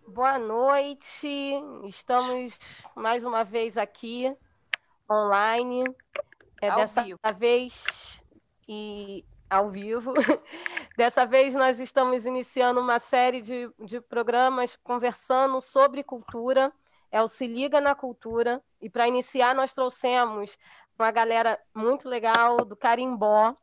Boa noite, estamos mais uma vez aqui online, Ao dessa vivo. vez e ao vivo. Dessa vez nós estamos iniciando uma série de programas conversando sobre cultura, é o Se Liga na Cultura, e para iniciar nós trouxemos uma galera muito legal do Carimbó,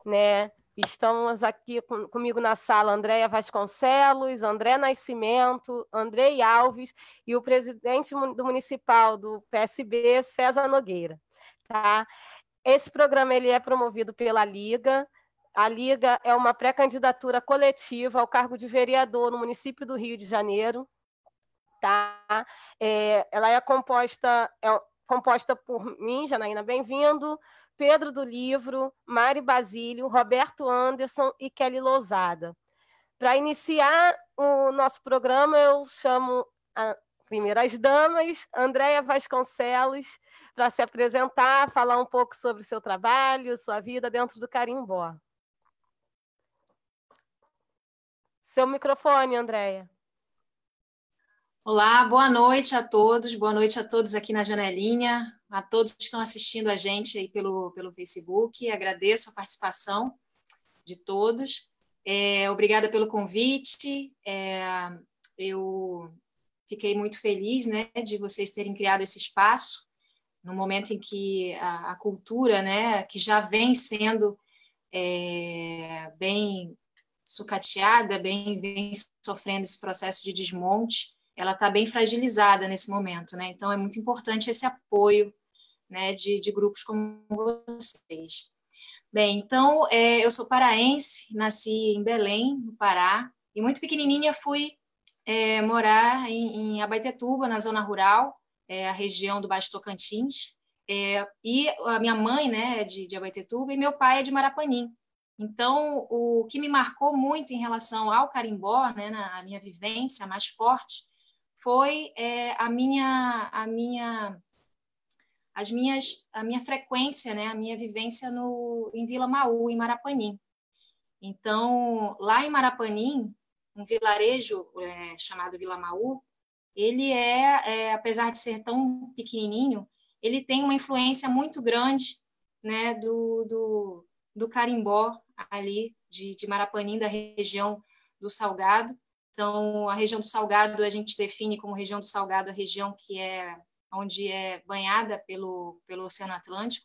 né? Estamos aqui comigo na sala Andréia Vasconcelos, André Nascimento, Andrei Alves e o presidente do municipal do PSB, César Nogueira. Tá? Esse programa ele é promovido pela Liga. A Liga é uma pré-candidatura coletiva ao cargo de vereador no município do Rio de Janeiro. Tá? Ela composta por mim, Janaína Bem-vindo, Pedro do Livro, Mari Basílio, Roberto Anderson e Kelly Lousada. Para iniciar o nosso programa, eu chamo as primeiras damas, Andréia Vasconcelos, para se apresentar, falar um pouco sobre o seu trabalho, sua vida dentro do Carimbó. Seu microfone, Andréia. Olá, boa noite a todos aqui na janelinha, a todos que estão assistindo a gente aí pelo Facebook. Agradeço a participação de todos. Obrigada pelo convite. Eu fiquei muito feliz, né, de vocês terem criado esse espaço no momento em que a cultura, né, que já vem sendo bem sucateada, vem sofrendo esse processo de desmonte, ela está bem fragilizada nesse momento, né? Então é muito importante esse apoio, né, de grupos como vocês. Bem, então eu sou paraense, nasci em Belém, no Pará, e muito pequenininha fui morar em Abaetetuba, na zona rural, a região do Baixo Tocantins, e a minha mãe, né, é de Abaetetuba, e meu pai é de Marapanim. Então, o que me marcou muito em relação ao carimbó, né, na minha vivência mais forte, foi a minha frequência, né, a minha vivência em Vila Maú, em Marapanim. Então, lá em Marapanim, um vilarejo chamado Vila Maú, ele apesar de ser tão pequenininho, ele tem uma influência muito grande, né, do carimbó ali de Marapanim, da região do Salgado. Então, a região do Salgado, a gente define como região do Salgado a região que onde é banhada pelo Oceano Atlântico,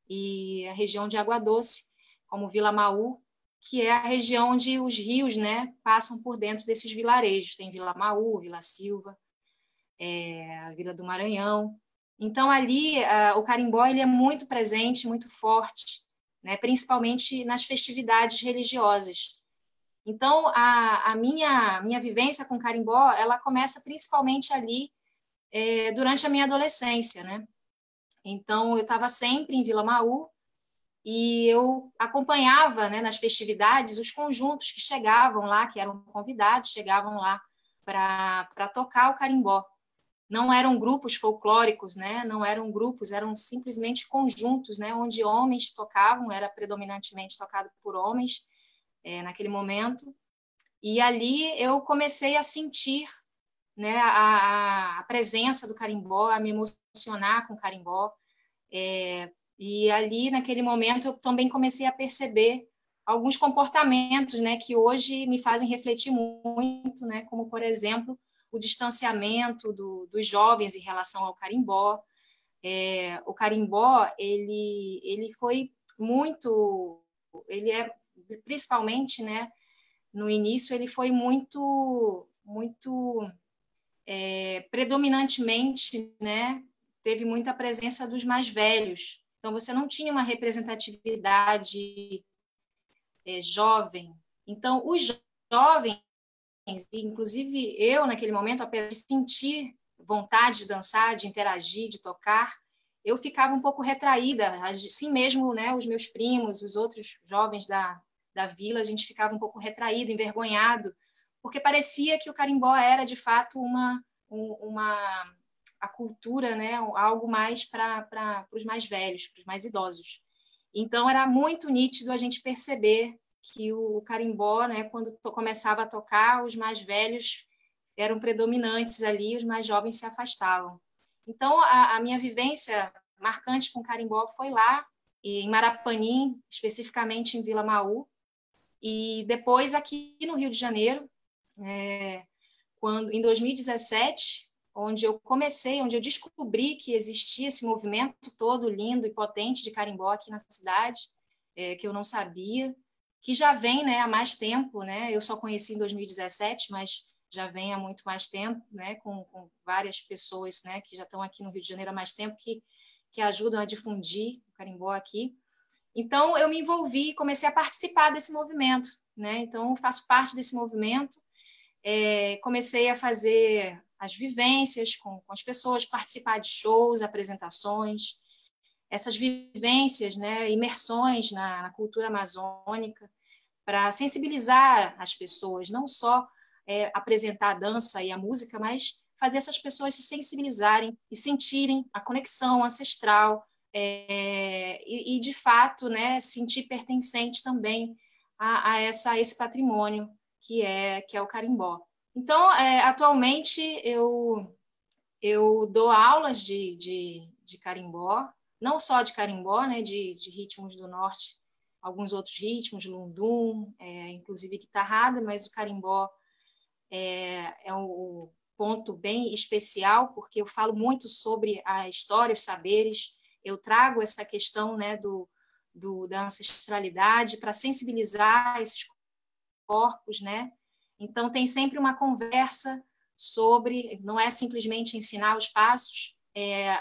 e a região de Água Doce, como Vila Maú, que é a região onde os rios, né, passam por dentro desses vilarejos. Tem Vila Maú, Vila Silva, a Vila do Maranhão. Então, ali, o carimbó ele é muito presente, muito forte, né, principalmente nas festividades religiosas. Então, a minha vivência com carimbó, ela começa principalmente ali, durante a minha adolescência, né? Então, eu estava sempre em Vila Maú e eu acompanhava, né, nas festividades os conjuntos que chegavam lá, que eram convidados, chegavam lá para tocar o carimbó. Não eram grupos folclóricos, né? Não eram grupos, eram simplesmente conjuntos, né? Onde homens tocavam, era predominantemente tocado por homens naquele momento. E ali eu comecei a sentir, né, a presença do carimbó, a me emocionar com o carimbó. E ali, naquele momento, eu também comecei a perceber alguns comportamentos, né, que hoje me fazem refletir muito, né, como, por exemplo, o distanciamento dos jovens em relação ao carimbó. O carimbó, ele foi muito... Ele é, principalmente, né, no início, ele foi muito predominantemente, né, teve muita presença dos mais velhos. Então, você não tinha uma representatividade jovem. Então, os jovens, inclusive eu, naquele momento, apesar de sentir vontade de dançar, de interagir, de tocar, eu ficava um pouco retraída, assim mesmo, né, os meus primos, os outros jovens da vila, a gente ficava um pouco retraído, envergonhado, porque parecia que o carimbó era, de fato, a cultura, né, algo mais para os mais velhos, para os mais idosos. Então, era muito nítido a gente perceber que o carimbó, né, quando começava a tocar, os mais velhos eram predominantes ali, os mais jovens se afastavam. Então, a minha vivência marcante com carimbó foi lá, em Marapanim, especificamente em Vila Maú, e depois aqui no Rio de Janeiro, quando em 2017, onde eu descobri que existia esse movimento todo lindo e potente de carimbó aqui na cidade, que eu não sabia, que já vem, né, há mais tempo, né? Eu só conheci em 2017, mas já vem há muito mais tempo, né, com várias pessoas, né, que já estão aqui no Rio de Janeiro há mais tempo, que ajudam a difundir o carimbó aqui. Então, eu me envolvi e comecei a participar desse movimento, né? Então, faço parte desse movimento. Comecei a fazer as vivências com as pessoas, participar de shows, apresentações, essas vivências, né, imersões na cultura amazônica, para sensibilizar as pessoas, não só apresentar a dança e a música, mas fazer essas pessoas se sensibilizarem e sentirem a conexão ancestral e de fato, né, sentir pertencente também a esse patrimônio que é o carimbó. Então, atualmente, eu dou aulas de carimbó, não só de carimbó, né, de ritmos do norte, alguns outros ritmos, lundum, inclusive guitarrada, mas o carimbó é um ponto bem especial, porque eu falo muito sobre a história, os saberes, eu trago essa questão, né, da ancestralidade para sensibilizar esses corpos, né? Então, tem sempre uma conversa sobre, não é simplesmente ensinar os passos,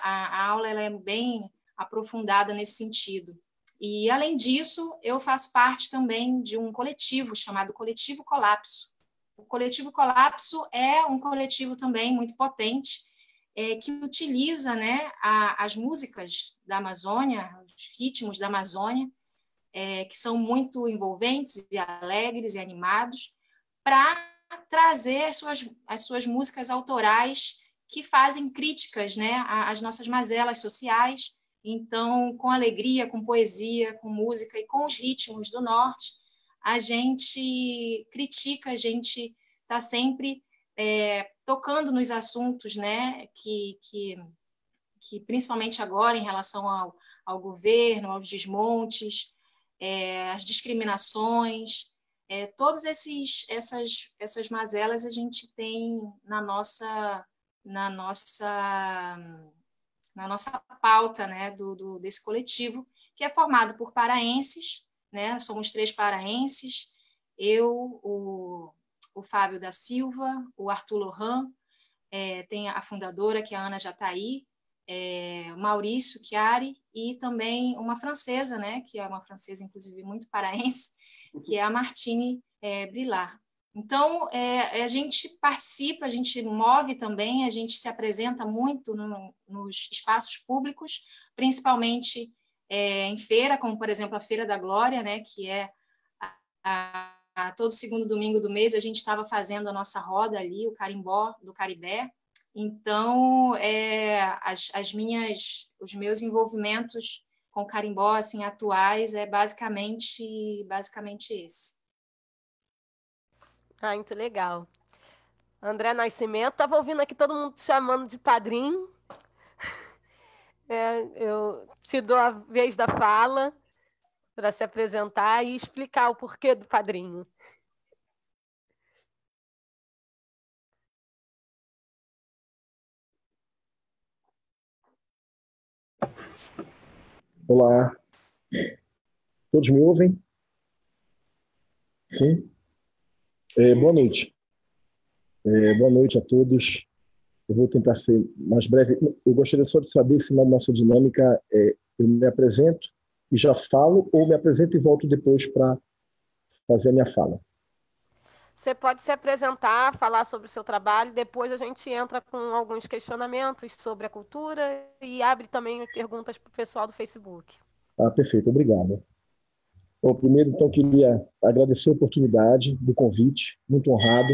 a aula ela é bem aprofundada nesse sentido. E, além disso, eu faço parte também de um coletivo chamado Coletivo Colapso. O Coletivo Colapso é um coletivo também muito potente, que utiliza, né, as músicas da Amazônia, os ritmos da Amazônia, que são muito envolventes e alegres e animados, para trazer as suas músicas autorais que fazem críticas, né, às nossas mazelas sociais. Então, com alegria, com poesia, com música e com os ritmos do norte, a gente critica, a gente está sempre tocando nos assuntos, né, que principalmente agora, em relação ao governo, aos desmontes, as discriminações, todas essas mazelas a gente tem na nossa pauta, né, desse coletivo, que é formado por paraenses, né, somos 3 paraenses, eu, o Fábio da Silva, o Arthur Lohan, tem a fundadora, que é a Ana Jataí, o Maurício Chiari, e também uma francesa, né, que é uma francesa, inclusive, muito paraense, que é a Martine Brilard. Então, a gente participa, a gente move também, a gente se apresenta muito nos espaços públicos, principalmente em feira, como, por exemplo, a Feira da Glória, né, que é todo segundo domingo do mês, a gente estava fazendo a nossa roda ali, o carimbó do Caribé. Então, os meus envolvimentos com carimbó assim, atuais é basicamente esse. Ah, muito legal. André Nascimento, estava ouvindo aqui todo mundo te chamando de padrinho. Eu te dou a vez da fala para se apresentar e explicar o porquê do padrinho. Olá, todos me ouvem? Sim? Boa noite. Boa noite a todos. Eu vou tentar ser mais breve. Eu gostaria só de saber se na nossa dinâmica eu me apresento e já falo, ou me apresento e volto depois para fazer a minha fala. Você pode se apresentar, falar sobre o seu trabalho, depois a gente entra com alguns questionamentos sobre a cultura e abre também perguntas para o pessoal do Facebook. Perfeito, obrigado. Bom, primeiro, então, queria agradecer a oportunidade do convite, muito honrado,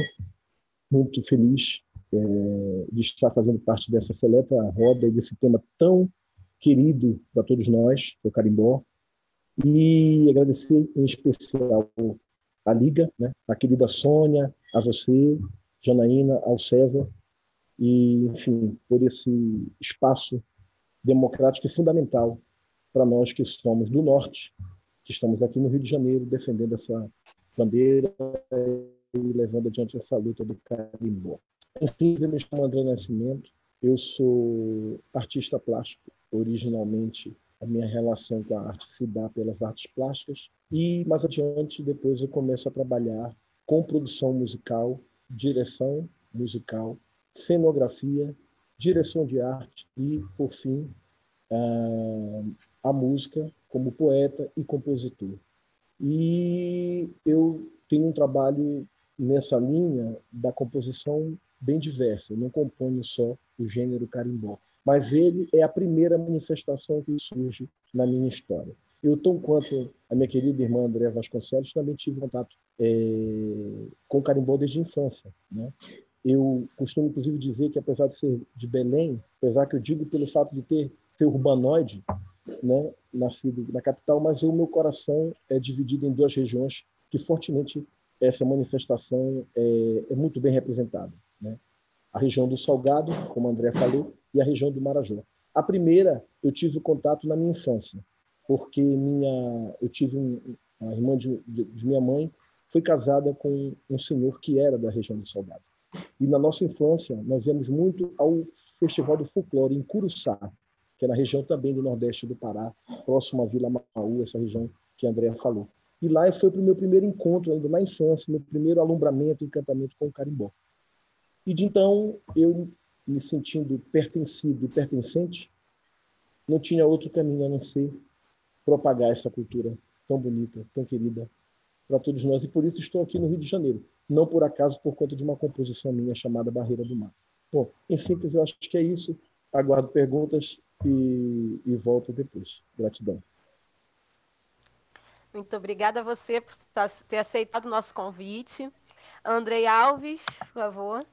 muito feliz de estar fazendo parte dessa seleta roda e desse tema tão querido para todos nós, o carimbó, e agradecer em especial a Liga, né, a querida Sônia, a você, Janaína, ao César, e, enfim, por esse espaço democrático e fundamental para nós que somos do Norte, que estamos aqui no Rio de Janeiro, defendendo essa bandeira e levando adiante essa luta do carimbó. Enfim, eu me chamo André Nascimento, eu sou artista plástico. Originalmente, a minha relação com a arte se dá pelas artes plásticas e, mais adiante, depois eu começo a trabalhar com produção musical, direção musical, cenografia, direção de arte e, por fim, a música como poeta e compositor. E eu tenho um trabalho nessa linha da composição bem diversa. Eu não componho só o gênero carimbó, mas ele é a primeira manifestação que surge na minha história. Eu, tão quanto a minha querida irmã Andréa Vasconcelos, também tive contato com carimbó desde a infância, né? Eu costumo, inclusive, dizer que, apesar de ser de Belém, apesar que eu digo pelo fato de ser urbanoide, né, nascido na capital, mas o meu coração é dividido em duas regiões que fortemente essa manifestação é muito bem representada, né? A região do Salgado, como a André falou, e a região do Marajó. A primeira eu tive contato na minha infância, porque eu tive a irmã de minha mãe foi casada com um senhor que era da região do Salgado. E na nossa infância nós íamos muito ao Festival do Folclore em Curuçá, que é na região também do Nordeste do Pará, próximo à Vila Maú, essa região que a Andrea falou. E lá foi o meu primeiro encontro, ainda na infância, meu primeiro alumbramento, encantamento com o carimbó. E de então, eu me sentindo pertencido e pertencente, não tinha outro caminho a não ser propagar essa cultura tão bonita, tão querida para todos nós. E por isso estou aqui no Rio de Janeiro. Não por acaso, por conta de uma composição minha chamada Barreira do Mar. Bom, em síntese, eu acho que é isso. Aguardo perguntas e volto depois. Gratidão. Muito obrigada a você por ter aceitado o nosso convite. Andrei Alves, por favor.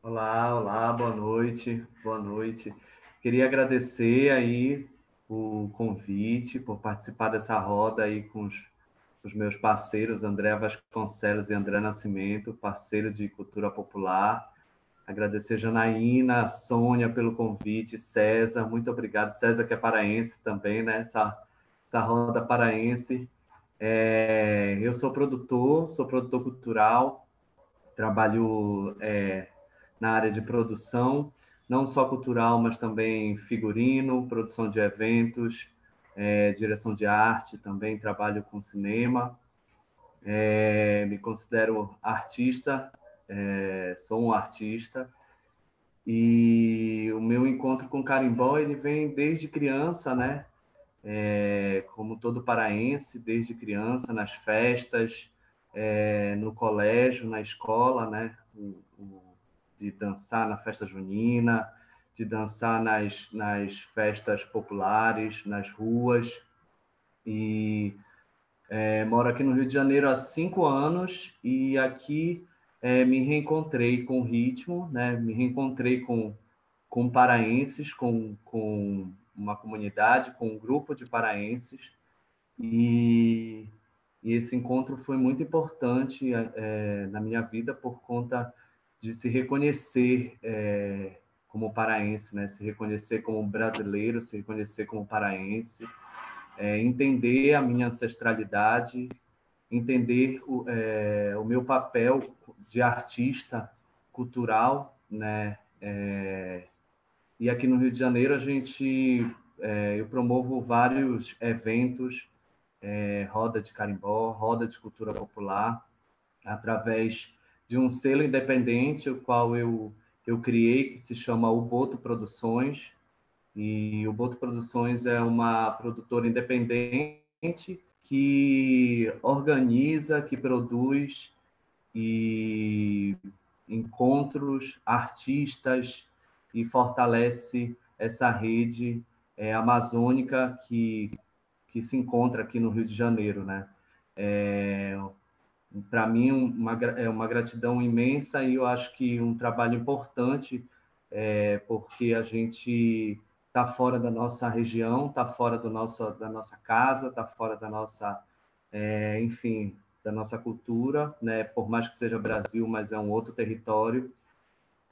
Olá, olá, boa noite, boa noite. Queria agradecer aí o convite, por participar dessa roda aí com os meus parceiros, André Vasconcelos e André Nascimento, parceiro de cultura popular. Agradecer Janaína, Sônia pelo convite, César, muito obrigado. César, que é paraense também, né? Essa roda paraense. Eu sou produtor cultural, trabalho na área de produção, não só cultural, mas também figurino, produção de eventos, direção de arte, também trabalho com cinema. Me considero artista, sou um artista, e o meu encontro com carimbó ele vem desde criança, né? Como todo paraense, desde criança, nas festas, no colégio, na escola, né? De dançar na festa junina, de dançar nas festas populares, nas ruas. E moro aqui no Rio de Janeiro há 5 anos e aqui me reencontrei com o ritmo, né? Me reencontrei com paraenses, com uma comunidade, com um grupo de paraenses. E esse encontro foi muito importante na minha vida por conta de se reconhecer como paraense, né? Se reconhecer como brasileiro, se reconhecer como paraense, entender a minha ancestralidade, entender o meu papel de artista cultural, né? E aqui no Rio de Janeiro eu promovo vários eventos, roda de carimbó, roda de cultura popular, através de um selo independente, o qual eu criei, que se chama Uboto Produções. E o Uboto Produções é uma produtora independente que organiza, que produz e encontros, artistas, e fortalece essa rede amazônica que se encontra aqui no Rio de Janeiro, né? Para mim, é uma gratidão imensa, e eu acho que um trabalho importante, porque a gente está fora da nossa região, está fora da nossa casa, está fora da nossa, enfim, da nossa cultura, né? Por mais que seja Brasil, mas é um outro território.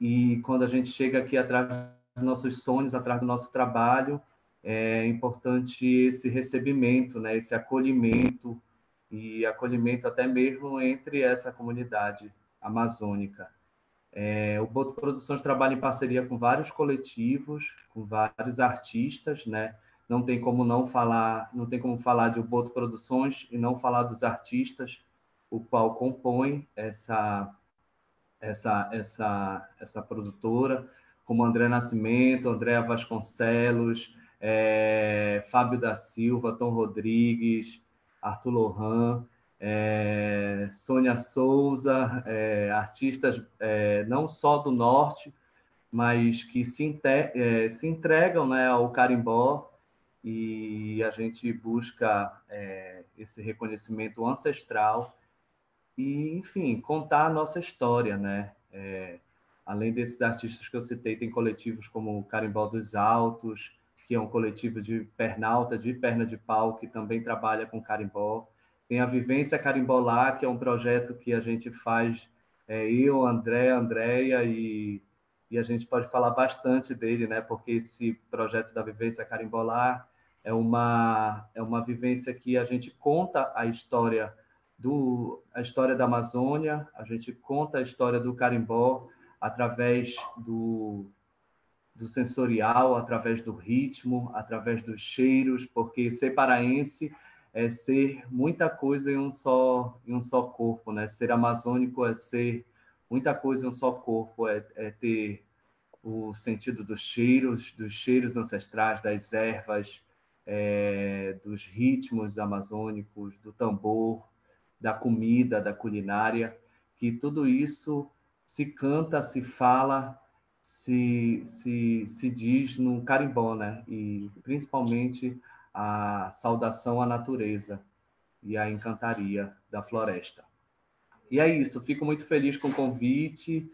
E quando a gente chega aqui atrás dos nossos sonhos, atrás do nosso trabalho, é importante esse recebimento, né? Esse acolhimento, e acolhimento até mesmo entre essa comunidade amazônica. O Boto Produções trabalha em parceria com vários coletivos, com vários artistas, né? Não tem como falar de Boto Produções e não falar dos artistas, o qual compõe essa produtora, como André Nascimento, Andréa Vasconcelos, Fábio da Silva, Tom Rodrigues, Arthur Lohan, Sônia Souza, artistas não só do norte, mas que se entregam, né, ao carimbó, e a gente busca esse reconhecimento ancestral e, enfim, contar a nossa história, né? Além desses artistas que eu citei, tem coletivos como o Carimbó dos Altos, que é um coletivo de pernalta, de perna de pau, que também trabalha com carimbó. Tem a Vivência Carimbolá, que é um projeto que a gente faz, eu, André, Andréia, e a gente pode falar bastante dele, né? Porque esse projeto da Vivência Carimbolá é uma vivência que a gente conta a história da Amazônia, a gente conta a história do carimbó através do sensorial, através do ritmo, através dos cheiros, porque ser paraense é ser muita coisa em um só corpo, né? Ser amazônico é ser muita coisa em um só corpo, é ter o sentido dos cheiros ancestrais, das ervas, dos ritmos amazônicos, do tambor, da comida, da culinária, que tudo isso se canta, se fala, se diz no carimbó, né? E principalmente a saudação à natureza e à encantaria da floresta. E é isso, fico muito feliz com o convite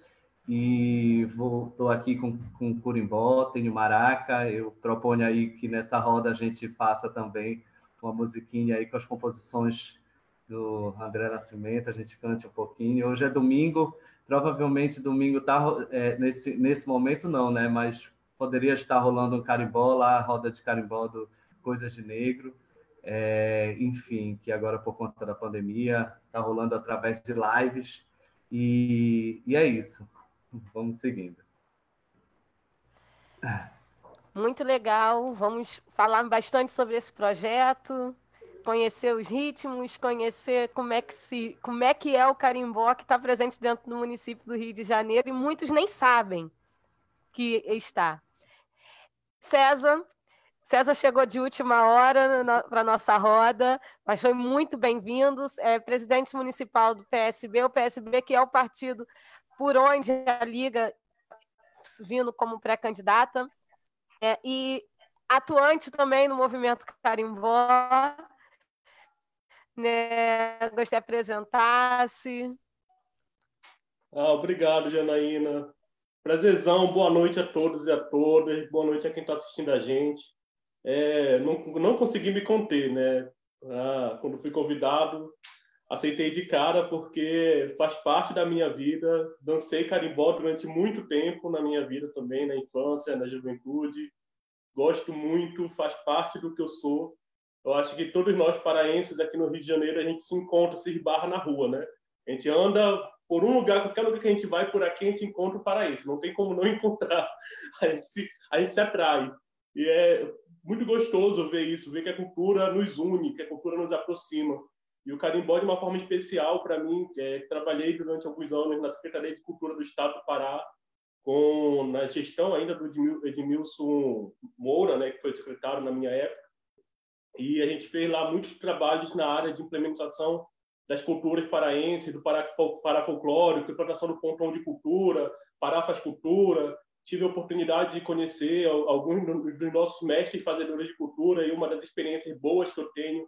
e estou aqui com o curimbó, tenho maraca, eu proponho aí que nessa roda a gente faça também uma musiquinha aí com as composições do André Nascimento, a gente cante um pouquinho. Hoje é domingo, provavelmente domingo está nesse momento não, né? Mas poderia estar rolando um carimbó lá, a roda de carimbó do Coisas de Negro, enfim, que agora por conta da pandemia está rolando através de lives, e é isso. Vamos seguindo. Muito legal, vamos falar bastante sobre esse projeto, conhecer os ritmos, conhecer como é que é o carimbó que está presente dentro do município do Rio de Janeiro, e muitos nem sabem que está. César chegou de última hora para a nossa roda, mas foi muito bem-vindo. Presidente municipal do PSB, o PSB que é o partido por onde a Liga vindo como pré-candidata, e atuante também no movimento Carimbó, né? Gostaria de apresentar-se. Obrigado, Janaína. Prazerzão, boa noite a todos e a todas, boa noite a quem está assistindo a gente. Não consegui me conter, né? Quando fui convidado, aceitei de cara porque faz parte da minha vida. Dancei carimbó durante muito tempo na minha vida também, na infância, na juventude. Gosto muito, faz parte do que eu sou. Eu acho que todos nós paraenses aqui no Rio de Janeiro, a gente se encontra, se esbarra na rua, né? A gente anda por um lugar, qualquer lugar que a gente vai por aqui, a gente encontra o paraense. Não tem como não encontrar. A gente se atrai. E é muito gostoso ver isso, ver que a cultura nos une, que a cultura nos aproxima. E o carimbó, de uma forma especial, para mim, trabalhei durante alguns anos na Secretaria de Cultura do Estado do Pará, na gestão ainda do Edmilson Moura, né, que foi secretário na minha época. E a gente fez lá muitos trabalhos na área de implementação das culturas paraenses, do Pará folclórico, implantação do pontão de cultura, Pará faz cultura. Tive a oportunidade de conhecer alguns dos nossos mestres fazedores de cultura, e uma das experiências boas que eu tenho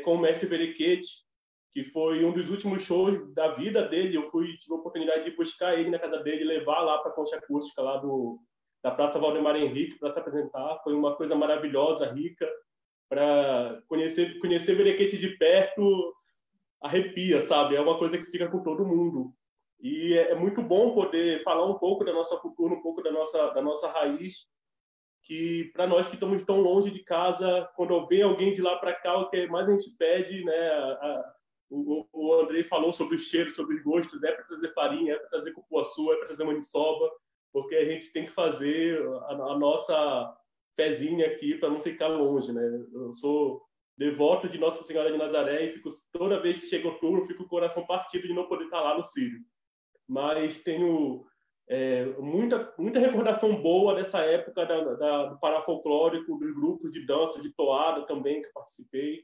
com o mestre Veriquete, que foi um dos últimos shows da vida dele. Eu tive a oportunidade de buscar ele na casa dele, levar lá para a concha acústica lá da Praça Valdemar Henrique para se apresentar. Foi uma coisa maravilhosa, rica, para conhecer Benequete de perto, arrepia, sabe? É uma coisa que fica com todo mundo. E é muito bom poder falar um pouco da nossa cultura, um pouco da nossa raiz, que para nós que estamos tão longe de casa, quando vem alguém de lá para cá, o que mais a gente pede, né? O Andrei falou sobre os cheiros, sobre os gostos, é para trazer farinha, é para trazer cupuaçu, é para trazer maniçoba, porque a gente tem que fazer a nossa fezinha aqui para não ficar longe, né? Eu sou devoto de Nossa Senhora de Nazaré e toda vez que chega outubro, fico com o coração partido de não poder estar lá no Círio. Mas tenho muita recordação boa dessa época do parafolclórico, dos grupos de dança, de toada também que participei,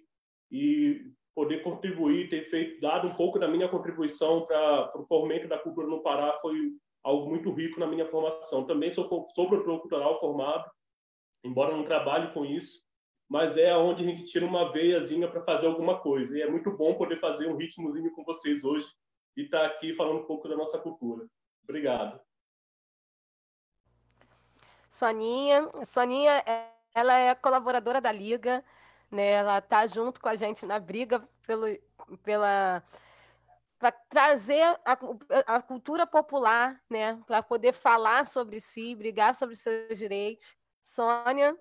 e poder contribuir, dado um pouco da minha contribuição para o fomento da cultura no Pará foi algo muito rico na minha formação. Também sou produtor cultural formado, embora não trabalhe com isso, mas é onde a gente tira uma veiazinha para fazer alguma coisa. E é muito bom poder fazer um ritmozinho com vocês hoje e estar aqui falando um pouco da nossa cultura. Obrigado. Soninha, ela é colaboradora da Liga, né? Ela está junto com a gente na briga para trazer a cultura popular, né? Para poder falar sobre si, brigar sobre seus direitos. Sônia.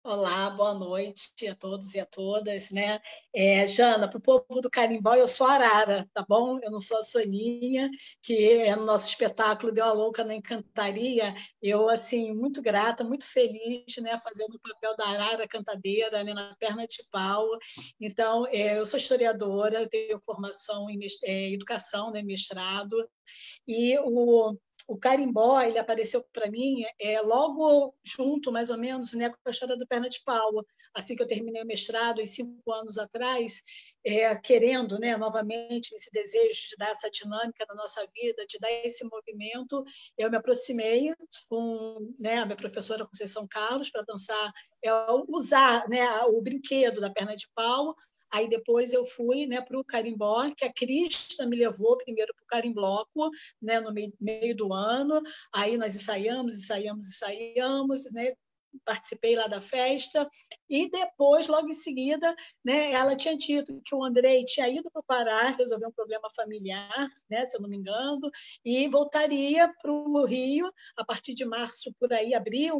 Olá, boa noite a todos e a todas, né? Jana, para o povo do Carimbó, eu sou Arara, tá bom? Eu não sou a Soninha, que no nosso espetáculo Deu a Louca na Encantaria. Eu, assim, muito grata, muito feliz, né? Fazendo o papel da Arara cantadeira, né? Na perna de pau. Então, eu sou historiadora, eu tenho formação em educação, né? Mestrado, e o carimbó, ele apareceu para mim logo junto, mais ou menos, né, com a história do Perna de Pau. Assim que eu terminei o mestrado, 5 anos atrás, querendo, né, novamente, esse desejo de dar essa dinâmica na nossa vida, de dar esse movimento, eu me aproximei com, né, a minha professora Conceição Carlos para dançar, usar, né, o brinquedo da Perna de Pau. Aí depois eu fui, né, para o carimbó, que a Crista me levou primeiro para o carimbloco, né, no meio do ano. Aí nós ensaiamos, né, participei lá da festa, e depois, logo em seguida, né, ela tinha dito que o Andrei tinha ido para o Pará resolver um problema familiar, né, se eu não me engano, e voltaria para o Rio, a partir de março, por aí, abril,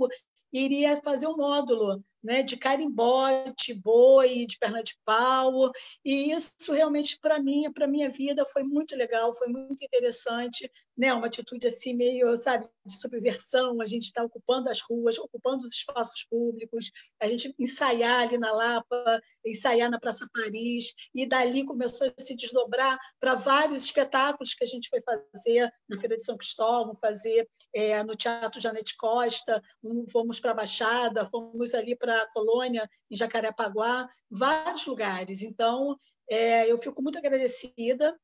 iria fazer um módulo, né, de carimbó, de boi, de perna de pau, e isso realmente para mim, para minha vida, foi muito legal, foi muito interessante, né, uma atitude assim meio, sabe, de subversão, a gente está ocupando as ruas, ocupando os espaços públicos, a gente ensaiar ali na Lapa, ensaiar na Praça Paris, e dali começou a se desdobrar para vários espetáculos que a gente foi fazer na Feira de São Cristóvão, fazer no Teatro Janete Costa, fomos para a Baixada, fomos ali para a Colônia, em Jacarepaguá, vários lugares. Então, eu fico muito agradecida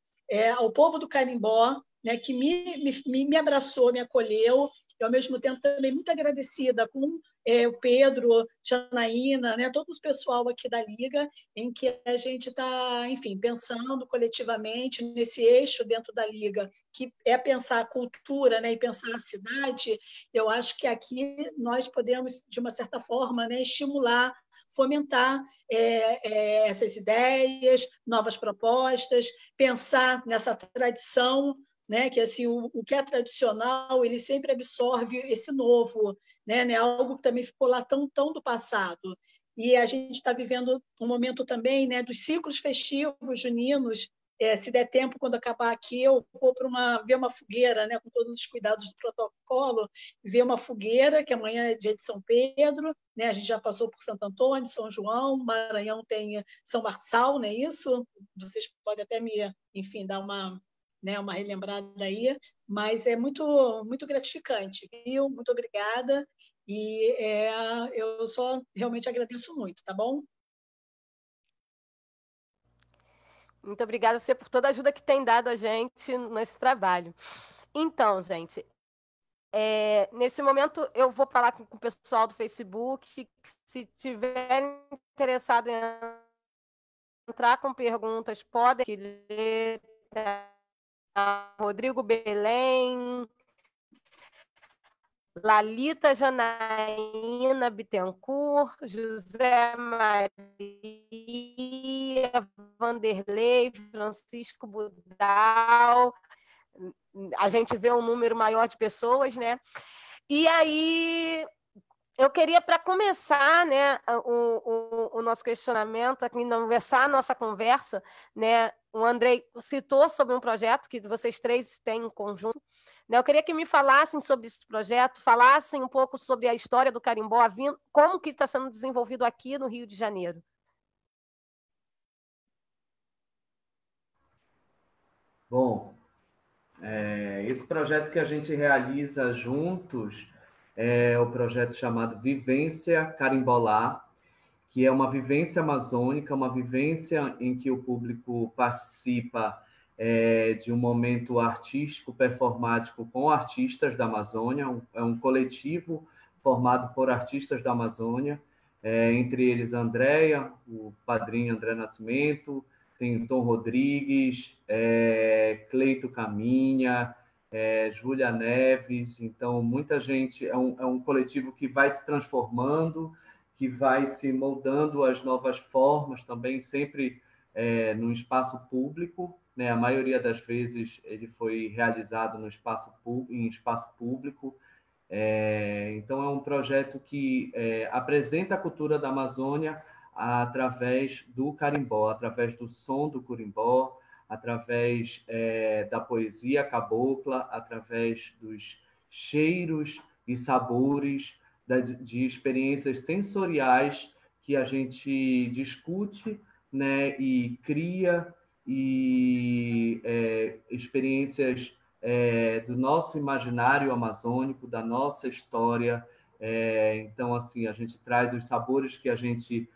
ao povo do Carimbó, né, que me abraçou, me acolheu, e, ao mesmo tempo, também muito agradecida com o Pedro, Janaína, né, todo o pessoal aqui da Liga, em que a gente está, enfim, pensando coletivamente nesse eixo dentro da Liga, que é pensar a cultura, né, e pensar a cidade. Eu acho que aqui nós podemos, de uma certa forma, né, estimular, fomentar essas ideias, novas propostas, pensar nessa tradição, né, que assim o que é tradicional ele sempre absorve esse novo, né, algo que também ficou lá tão do passado. E a gente está vivendo um momento também, né, dos ciclos festivos juninos. Se der tempo, quando acabar aqui, eu vou ver uma fogueira, né, com todos os cuidados do protocolo, ver uma fogueira, que amanhã é dia de São Pedro, né, a gente já passou por Santo Antônio, São João, Maranhão tem São Marçal, não é isso? Vocês podem até enfim, dar uma relembrada aí, mas é muito, muito gratificante, viu? Muito obrigada, e eu só realmente agradeço muito, tá bom? Muito obrigada você por toda a ajuda que tem dado a gente nesse trabalho. Então, gente, nesse momento eu vou falar com o pessoal do Facebook, se tiver interessado em entrar com perguntas, podem ler. Rodrigo Belém, Lalita Janaína Bittencourt, José Maria, Vanderlei, Francisco Budal. A gente vê um número maior de pessoas, né? E aí, eu queria, para começar, né, o nosso questionamento, aqui, começar a nossa conversa, né, o Andrei citou sobre um projeto que vocês três têm em conjunto. Né, eu queria que me falassem sobre esse projeto, falassem um pouco sobre a história do carimbó, como que está sendo desenvolvido aqui no Rio de Janeiro. Bom, esse projeto que a gente realiza juntos é o projeto chamado Vivência Carimbolá, que é uma vivência amazônica, uma vivência em que o público participa de um momento artístico, performático com artistas da Amazônia. É um coletivo formado por artistas da Amazônia, entre eles a Andréia, o padrinho André Nascimento, tem Tom Rodrigues, Cleito Caminha, Júlia Neves. Então, muita gente, é um coletivo que vai se transformando, que vai se moldando às novas formas também, sempre no espaço público, né? A maioria das vezes ele foi realizado em espaço público. Então, é um projeto que apresenta a cultura da Amazônia através do carimbó, através do som do curimbó, através da poesia cabocla, através dos cheiros e sabores, de experiências sensoriais que a gente discute, né, e cria, e experiências do nosso imaginário amazônico, da nossa história. Então, assim, a gente traz os sabores que a gente,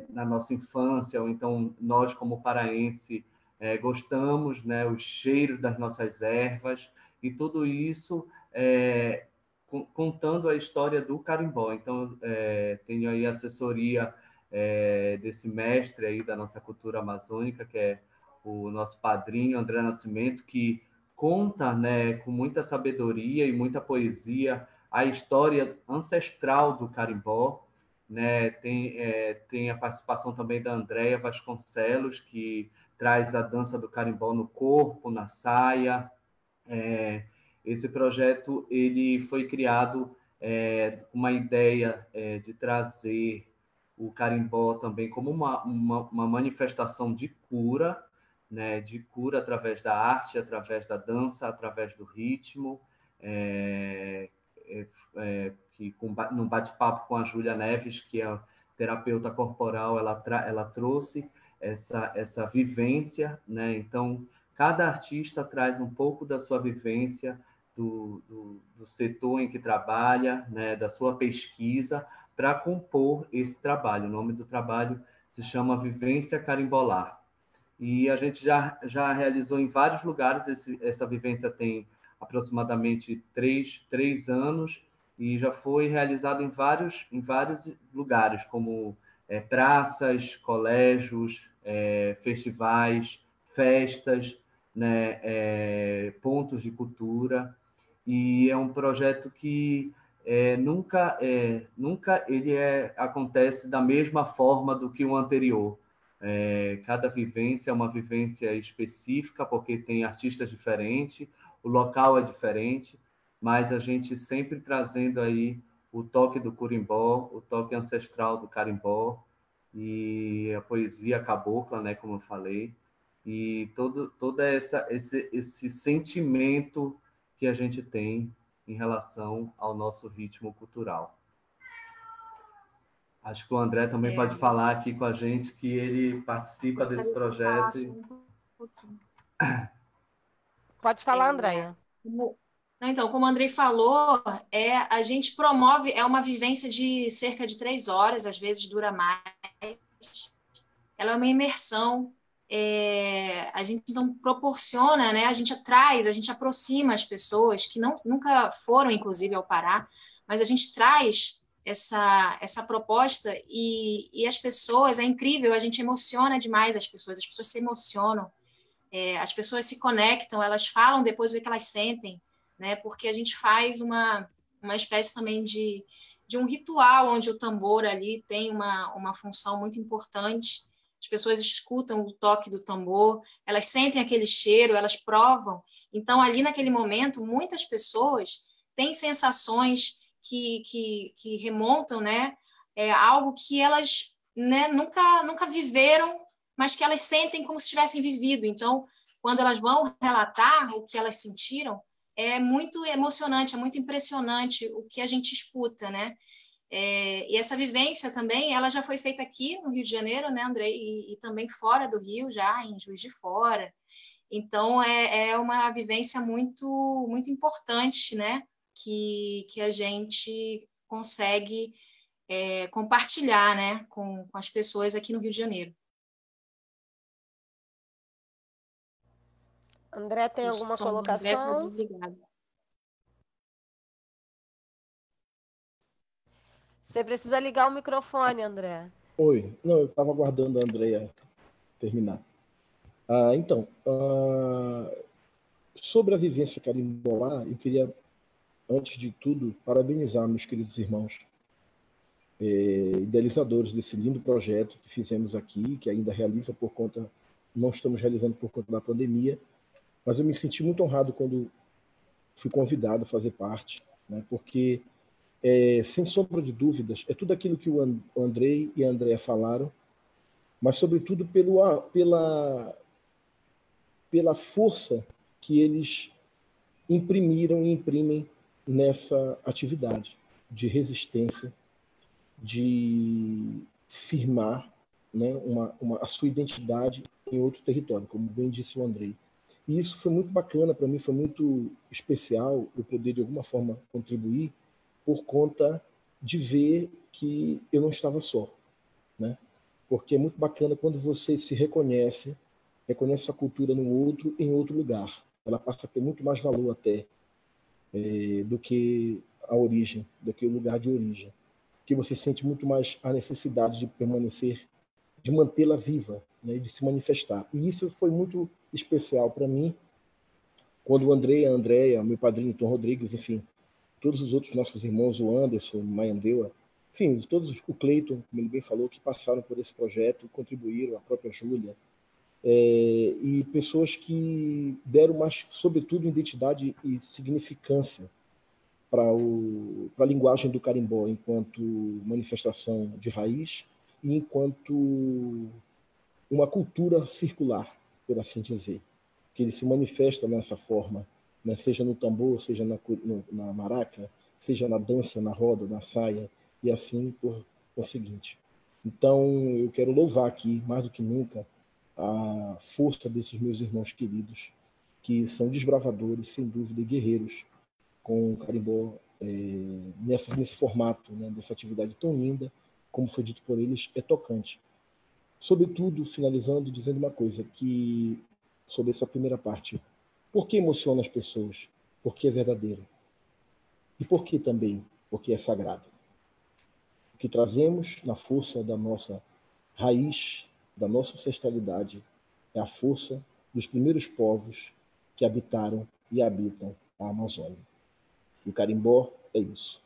na nossa infância, ou então nós, como paraense, gostamos, né, os cheiros das nossas ervas, e tudo isso contando a história do carimbó. Então, tenho aí a assessoria desse mestre aí da nossa cultura amazônica, que é o nosso padrinho, André Nascimento, que conta, né, com muita sabedoria e muita poesia a história ancestral do carimbó. Né? Tem a participação também da Andréia Vasconcelos, que traz a dança do carimbó no corpo, na saia. Esse projeto ele foi criado com uma ideia de trazer o carimbó também como uma manifestação de cura, né? De cura através da arte, através da dança, através do ritmo, que num bate-papo com a Júlia Neves, que é terapeuta corporal, ela trouxe essa vivência, né? Então, cada artista traz um pouco da sua vivência, do setor em que trabalha, né, da sua pesquisa, para compor esse trabalho. O nome do trabalho se chama Vivência Carimbolar. E a gente já realizou em vários lugares. Essa vivência tem aproximadamente 3 anos e já foi realizado em vários lugares, como praças, colégios, festivais, festas, né, pontos de cultura. E é um projeto que nunca ele acontece da mesma forma do que o anterior. Cada vivência é uma vivência específica, porque tem artistas diferentes, o local é diferente, mas a gente sempre trazendo aí o toque do curimbó, o toque ancestral do carimbó e a poesia cabocla, né, como eu falei, e todo esse sentimento que a gente tem em relação ao nosso ritmo cultural. Acho que o André também pode falar aqui com a gente, que ele participa desse projeto. Pode falar, Andréia. Então, como o Andrei falou, a gente promove, uma vivência de cerca de 3 horas, às vezes dura mais. Ela é uma imersão. A gente então proporciona, né? A gente aproxima as pessoas que nunca foram, inclusive, ao Pará, mas a gente traz essa proposta e as pessoas, é incrível, a gente emociona demais as pessoas se emocionam, as pessoas se conectam, elas falam depois o que elas sentem, né? Porque a gente faz uma espécie também de um ritual onde o tambor ali tem uma função muito importante. As pessoas escutam o toque do tambor, elas sentem aquele cheiro, elas provam. Então, ali naquele momento, muitas pessoas têm sensações que remontam, né, algo que elas, né, nunca viveram, mas que elas sentem como se tivessem vivido. Então, quando elas vão relatar o que elas sentiram, é muito emocionante, é muito impressionante o que a gente escuta, né? E essa vivência também, ela já foi feita aqui no Rio de Janeiro, né, André? E também fora do Rio, já em Juiz de Fora. Então, é uma vivência muito, muito importante, né? Que a gente consegue compartilhar, né, com as pessoas aqui no Rio de Janeiro. André, tem alguma colocação? Obrigada. Você precisa ligar o microfone, André. Oi. Não, eu estava aguardando a Andrea terminar. Então, sobre a vivência carimbola, eu queria, antes de tudo, parabenizar meus queridos irmãos idealizadores desse lindo projeto que fizemos aqui, que ainda realiza por conta, não estamos realizando por conta da pandemia, mas eu me senti muito honrado quando fui convidado a fazer parte, né, porque, sem sombra de dúvidas, é tudo aquilo que o Andrei e a Andrea falaram, mas, sobretudo, pela força que eles imprimiram e imprimem nessa atividade de resistência, de firmar, né, a sua identidade em outro território, como bem disse o Andrei. E isso foi muito bacana para mim, foi muito especial eu poder, de alguma forma, contribuir por conta de ver que eu não estava só, né? Porque é muito bacana quando você se reconhece sua cultura no outro, em outro lugar. Ela passa a ter muito mais valor até do que a origem, do que o lugar de origem. Que você sente muito mais a necessidade de permanecer, de mantê-la viva, né, de se manifestar. E isso foi muito especial para mim, quando o André, a Andréia, meu padrinho Tom Rodrigues, enfim, todos os outros nossos irmãos, o Anderson, o Mayandeua, enfim, todos, o Cleiton, como ele bem falou, que passaram por esse projeto, contribuíram, a própria Júlia, e pessoas que deram mais, sobretudo, identidade e significância para a linguagem do carimbó enquanto manifestação de raiz e enquanto uma cultura circular, por assim dizer, que ele se manifesta nessa forma, né? Seja no tambor, seja na maraca, seja na dança, na roda, na saia, e assim por conseguinte. Então, eu quero louvar aqui, mais do que nunca, a força desses meus irmãos queridos, que são desbravadores, sem dúvida, e guerreiros, com o carimbó nesse formato, né, dessa atividade tão linda, como foi dito por eles, é tocante. Sobretudo, finalizando, dizendo uma coisa, que sobre essa primeira parte, por que emociona as pessoas? Porque é verdadeiro. E por que também? Porque é sagrado. O que trazemos na força da nossa raiz, da nossa ancestralidade, é a força dos primeiros povos que habitaram e habitam a Amazônia. E o carimbó é isso.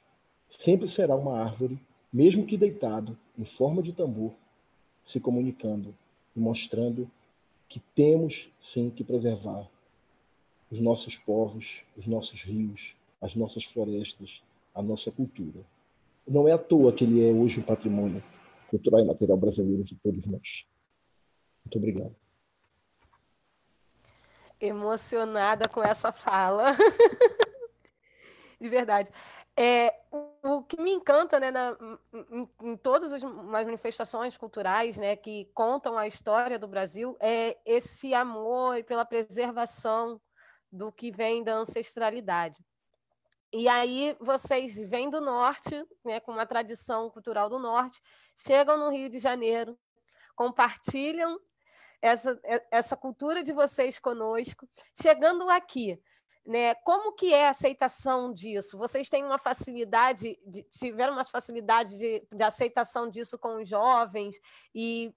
Sempre será uma árvore, mesmo que deitado, em forma de tambor, se comunicando e mostrando que temos, sim, que preservar os nossos povos, os nossos rios, as nossas florestas, a nossa cultura. Não é à toa que ele é hoje um patrimônio cultural e material brasileiro de todos nós. Muito obrigado. Emocionada com essa fala. De verdade. O que me encanta, né, em todas as manifestações culturais, né, que contam a história do Brasil é esse amor pela preservação do que vem da ancestralidade. E aí vocês vêm do norte, né, com uma tradição cultural do norte, chegam no Rio de Janeiro, compartilham essa cultura de vocês conosco. Chegando aqui, né, como que é a aceitação disso? Vocês têm uma facilidade, tiveram uma facilidade de aceitação disso com os jovens e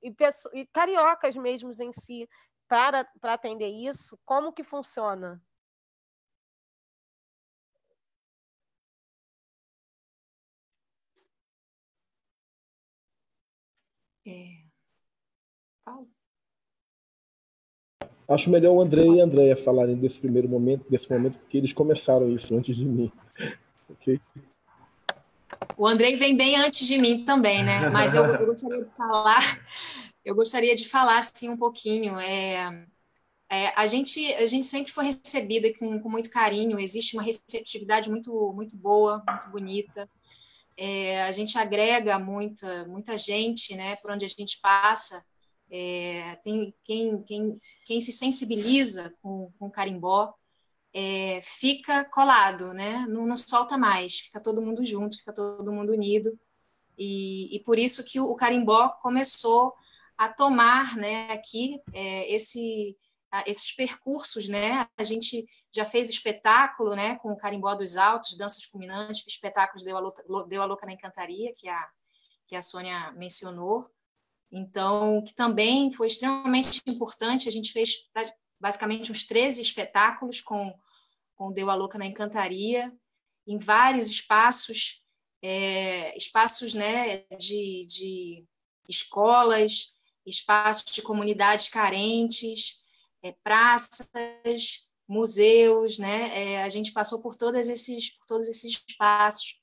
cariocas mesmo em si para atender isso? Como que funciona? Fala. Acho melhor o André e a Andréia falarem desse momento, porque eles começaram isso antes de mim. Ok? O Andrei vem bem antes de mim também, né? Mas eu gostaria de falar assim um pouquinho. A gente sempre foi recebida com muito carinho, existe uma receptividade muito boa, muito bonita. A gente agrega muita gente, né? Por onde a gente passa. Tem quem se sensibiliza com o carimbó, fica colado, né? Não solta mais, fica todo mundo junto, fica todo mundo unido. E por isso que o carimbó começou a tomar, né, aqui esses percursos, né? A gente já fez espetáculo, né, com o Carimbó dos Altos, danças culminantes, espetáculos Deu a Louca na Encantaria, que a Sônia mencionou. Então, que também foi extremamente importante. A gente fez basicamente uns 13 espetáculos com Deu a Louca na Encantaria, em vários espaços, né, de escolas, espaços de comunidades carentes, praças, museus, né? A gente passou por todos esses espaços.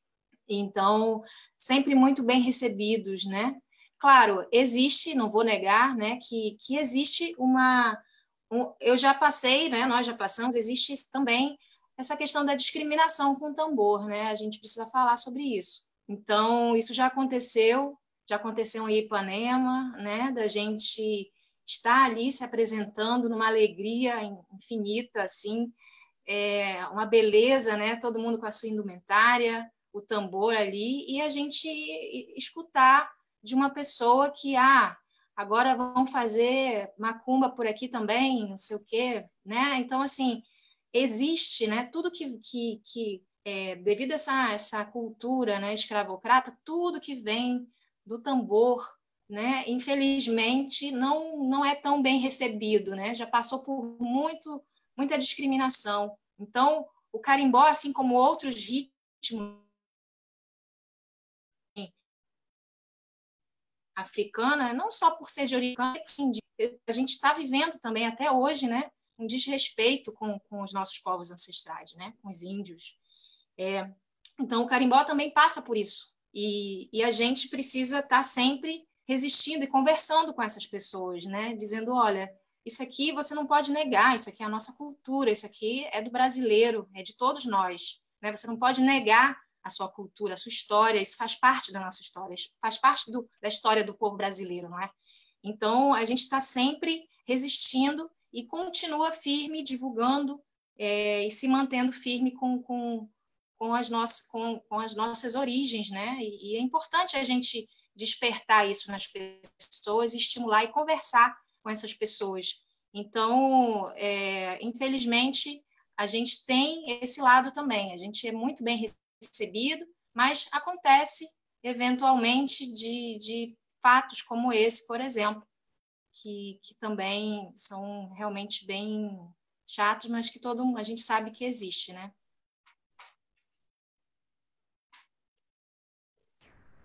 Então, sempre muito bem recebidos, né? Claro, existe, não vou negar, né, que existe eu já passei, né, nós já passamos, existe também essa questão da discriminação com o tambor, né? A gente precisa falar sobre isso. Então, isso já aconteceu em Ipanema, né, da gente estar ali se apresentando numa alegria infinita, assim, uma beleza, né? Todo mundo com a sua indumentária, o tambor ali, e a gente escutar de uma pessoa que, agora vão fazer macumba por aqui também, não sei o quê, né? Então, assim, existe, né? Tudo devido a essa cultura, né, escravocrata, tudo que vem do tambor, né? Infelizmente, não é tão bem recebido, né? Já passou por muita discriminação. Então, o carimbó, assim como outros ritmos africana, não só por ser de origem, a gente está vivendo também até hoje, né, um desrespeito com os nossos povos ancestrais, né, com os índios. Então, o carimbó também passa por isso. E a gente precisa estar sempre resistindo e conversando com essas pessoas, né, dizendo, olha, isso aqui você não pode negar, isso aqui é a nossa cultura, isso aqui é do brasileiro, é de todos nós, né? Você não pode negar a sua cultura, a sua história, isso faz parte da nossa história, faz parte da história do povo brasileiro, não é? Então, a gente está sempre resistindo e continua firme, divulgando e se mantendo firme com as nossas origens, né? E é importante a gente despertar isso nas pessoas, estimular e conversar com essas pessoas. Então, infelizmente, a gente tem esse lado também. A gente é muito bem recebido, mas acontece eventualmente de fatos como esse, por exemplo, que também são realmente bem chatos, mas que a gente sabe que existe, né?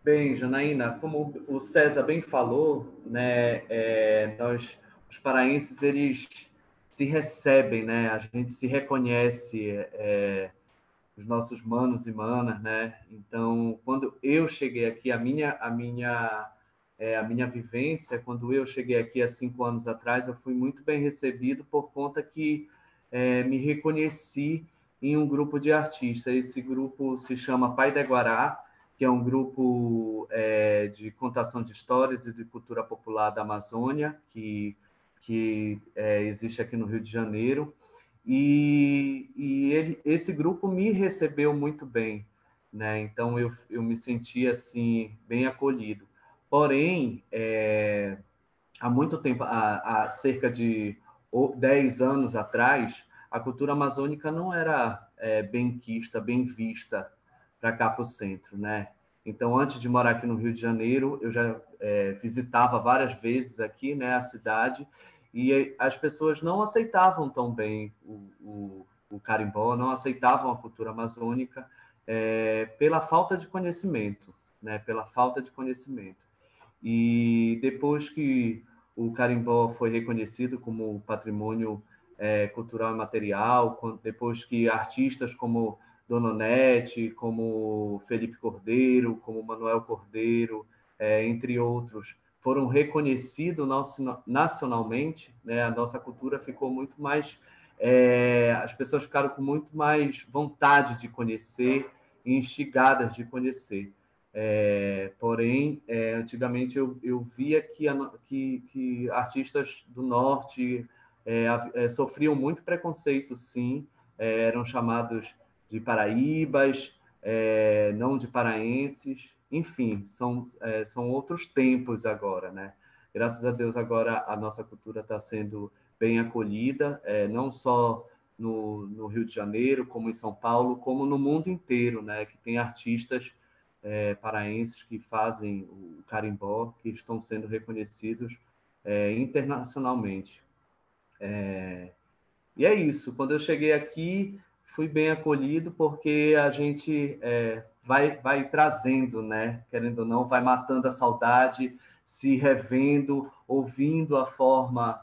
Bem, Janaína, como o César bem falou, né, os paraenses, eles se recebem, né, a gente se reconhece, os nossos manos e manas, né? Então, quando eu cheguei aqui, a minha vivência, quando eu cheguei aqui há 5 anos atrás, eu fui muito bem recebido por conta que me reconheci em um grupo de artistas. Esse grupo se chama Pai de Guará, que é um grupo de contação de histórias e de cultura popular da Amazônia, que existe aqui no Rio de Janeiro. Esse grupo me recebeu muito bem, né? Então eu me senti assim bem acolhido. Porém, há muito tempo, há cerca de 10 anos atrás, a cultura amazônica não era bem quista, bem vista para cá para o centro, né? Então, antes de morar aqui no Rio de Janeiro, eu já visitava várias vezes aqui, né, a cidade, e as pessoas não aceitavam tão bem o carimbó, não aceitavam a cultura amazônica pela falta de conhecimento, né? Pela falta de conhecimento. E depois que o carimbó foi reconhecido como patrimônio cultural e material, depois que artistas como Dona Onete, como Felipe Cordeiro, como Manuel Cordeiro, entre outros, foram reconhecidos nacionalmente, né? A nossa cultura ficou muito mais... as pessoas ficaram com muito mais vontade de conhecer e instigadas de conhecer. Porém, antigamente eu via que artistas do Norte sofriam muito preconceito, sim, eram chamados de paraíbas, não de paraenses, enfim, são outros tempos agora, né? Graças a Deus, agora a nossa cultura está sendo bem acolhida, não só no Rio de Janeiro, como em São Paulo, como no mundo inteiro, né? Que tem artistas paraenses que fazem o carimbó, que estão sendo reconhecidos internacionalmente. E é isso. Quando eu cheguei aqui, fui bem acolhido, porque a gente vai trazendo, né? Querendo ou não, vai matando a saudade, se revendo, ouvindo a forma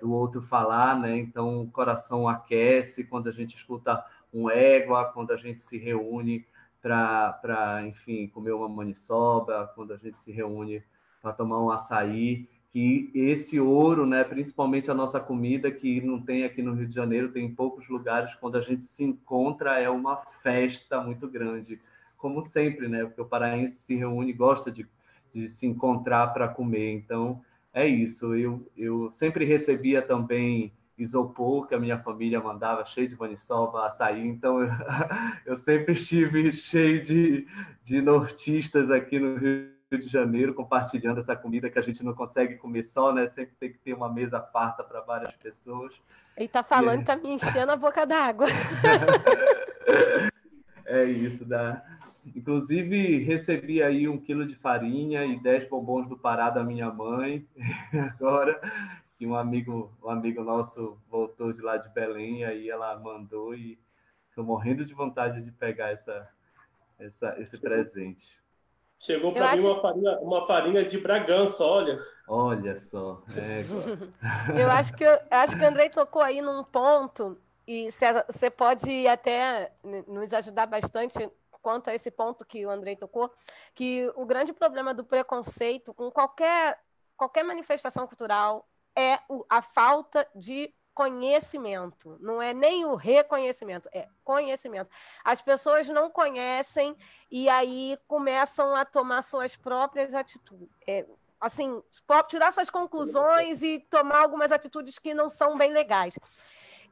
do outro falar, né? Então o coração aquece quando a gente escuta um égua, quando a gente se reúne para, enfim, comer uma maniçoba, quando a gente se reúne para tomar um açaí, que esse ouro, né, principalmente a nossa comida, que não tem aqui no Rio de Janeiro, tem em poucos lugares, quando a gente se encontra, é uma festa muito grande, como sempre, né, porque o paraense se reúne e gosta de se encontrar para comer, então é isso. Eu sempre recebia também isopor, que a minha família mandava, cheio de maniçoba, açaí, então eu sempre estive cheio de nortistas aqui no Rio de Janeiro, compartilhando essa comida que a gente não consegue comer só, né? Sempre tem que ter uma mesa farta para várias pessoas. Ele tá falando e tá me enchendo a boca d'água. É isso, Inclusive, recebi aí 1 quilo de farinha e 10 bombons do Pará da minha mãe, agora que um amigo nosso voltou de lá de Belém, aí ela mandou e estou morrendo de vontade de pegar esse presente. Chegou para mim uma farinha de Bragança, olha. Olha só. Eu acho que o Andrei tocou aí num ponto, e você pode até nos ajudar bastante quanto a esse ponto que o Andrei tocou, que o grande problema do preconceito com qualquer manifestação cultural é a falta de conhecimento. Não é nem o reconhecimento, é conhecimento. As pessoas não conhecem e aí começam a tomar suas próprias atitudes. Assim, tirar suas conclusões e tomar algumas atitudes que não são bem legais.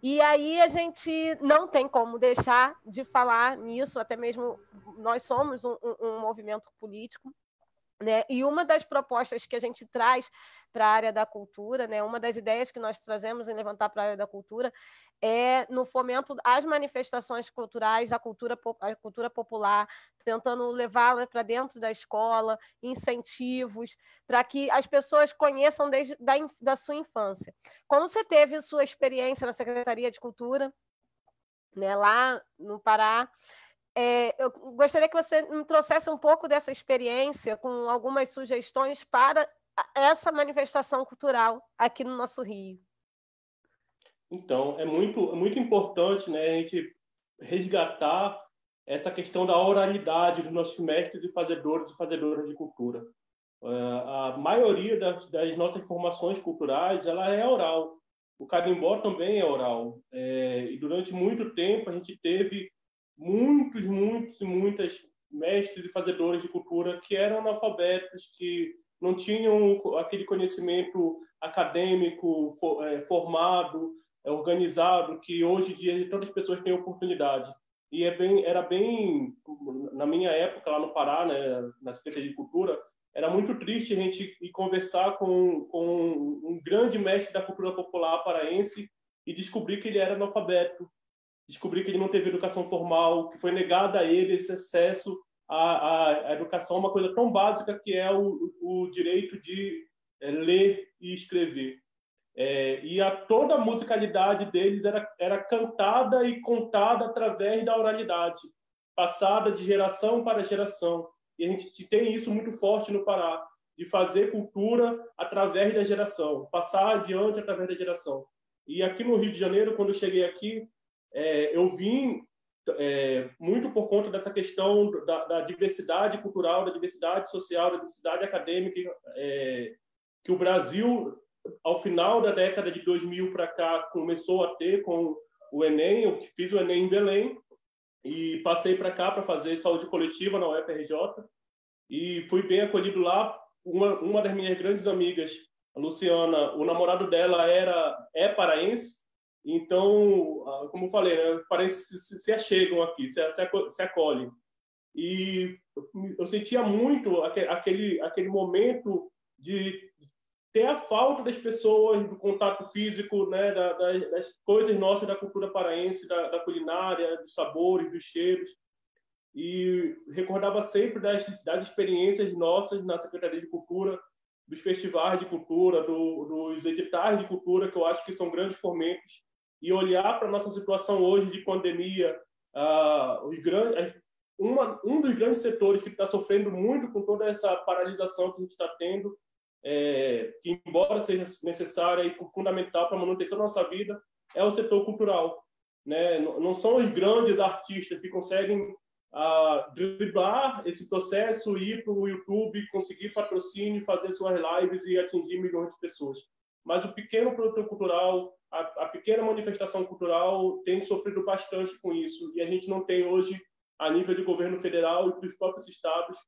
E aí a gente não tem como deixar de falar nisso, até mesmo nós somos um movimento político, né? E uma das propostas que a gente traz para a área da cultura, né? Uma das ideias que nós trazemos em levantar para a área da cultura é no fomento às manifestações culturais, a cultura popular, tentando levá-la para dentro da escola, incentivos, para que as pessoas conheçam desde da sua infância. Como você teve sua experiência na Secretaria de Cultura, né, lá no Pará, eu gostaria que você me trouxesse um pouco dessa experiência com algumas sugestões para essa manifestação cultural aqui no nosso Rio. Então, é muito importante, né, a gente resgatar essa questão da oralidade dos nossos mestres e fazedoras de cultura. A maioria das nossas formações culturais ela é oral. O carimbó também é oral. E durante muito tempo a gente teve muitas mestres e fazedores de cultura que eram analfabetos, que não tinham aquele conhecimento acadêmico formado, organizado, que hoje em dia tantas pessoas têm oportunidade. E era bem, na minha época, lá no Pará, né, na Secretaria de Cultura, era muito triste a gente ir conversar com um grande mestre da cultura popular paraense e descobrir que ele era analfabeto, descobrir que ele não teve educação formal, que foi negada a ele esse acesso à educação, uma coisa tão básica que é o direito de ler e escrever. E toda a musicalidade deles era cantada e contada através da oralidade, passada de geração para geração. E a gente tem isso muito forte no Pará. de fazer cultura através da geração, passar adiante através da geração. E aqui no Rio de Janeiro, quando eu cheguei aqui, eu vim muito por conta dessa questão da diversidade cultural, da diversidade social, da diversidade acadêmica, que o Brasil, ao final da década de 2000 para cá, começou a ter com o Enem. Eu fiz o Enem em Belém e passei para cá para fazer saúde coletiva na UFRJ e fui bem acolhido lá. Uma das minhas grandes amigas, a Luciana, o namorado dela é paraense. Então, como eu falei, né, parece se achegam aqui, se acolhem. E eu sentia muito aquele momento de ter a falta das pessoas, do contato físico, né, das coisas nossas da cultura paraense, da culinária, dos sabores, dos cheiros. E recordava sempre das experiências nossas na Secretaria de Cultura, dos festivais de cultura, dos editais de cultura, que eu acho que são grandes fomentos. E olhar para a nossa situação hoje de pandemia, um dos grandes setores que está sofrendo muito com toda essa paralisação que a gente está tendo, que embora seja necessária e fundamental para a manutenção da nossa vida, é o setor cultural. Né? Não são os grandes artistas que conseguem driblar esse processo, ir para o YouTube, conseguir patrocínio, fazer suas lives e atingir milhões de pessoas. Mas o pequeno produtor cultural, a pequena manifestação cultural tem sofrido bastante com isso. E a gente não tem hoje, a nível de governo federal e dos próprios estados,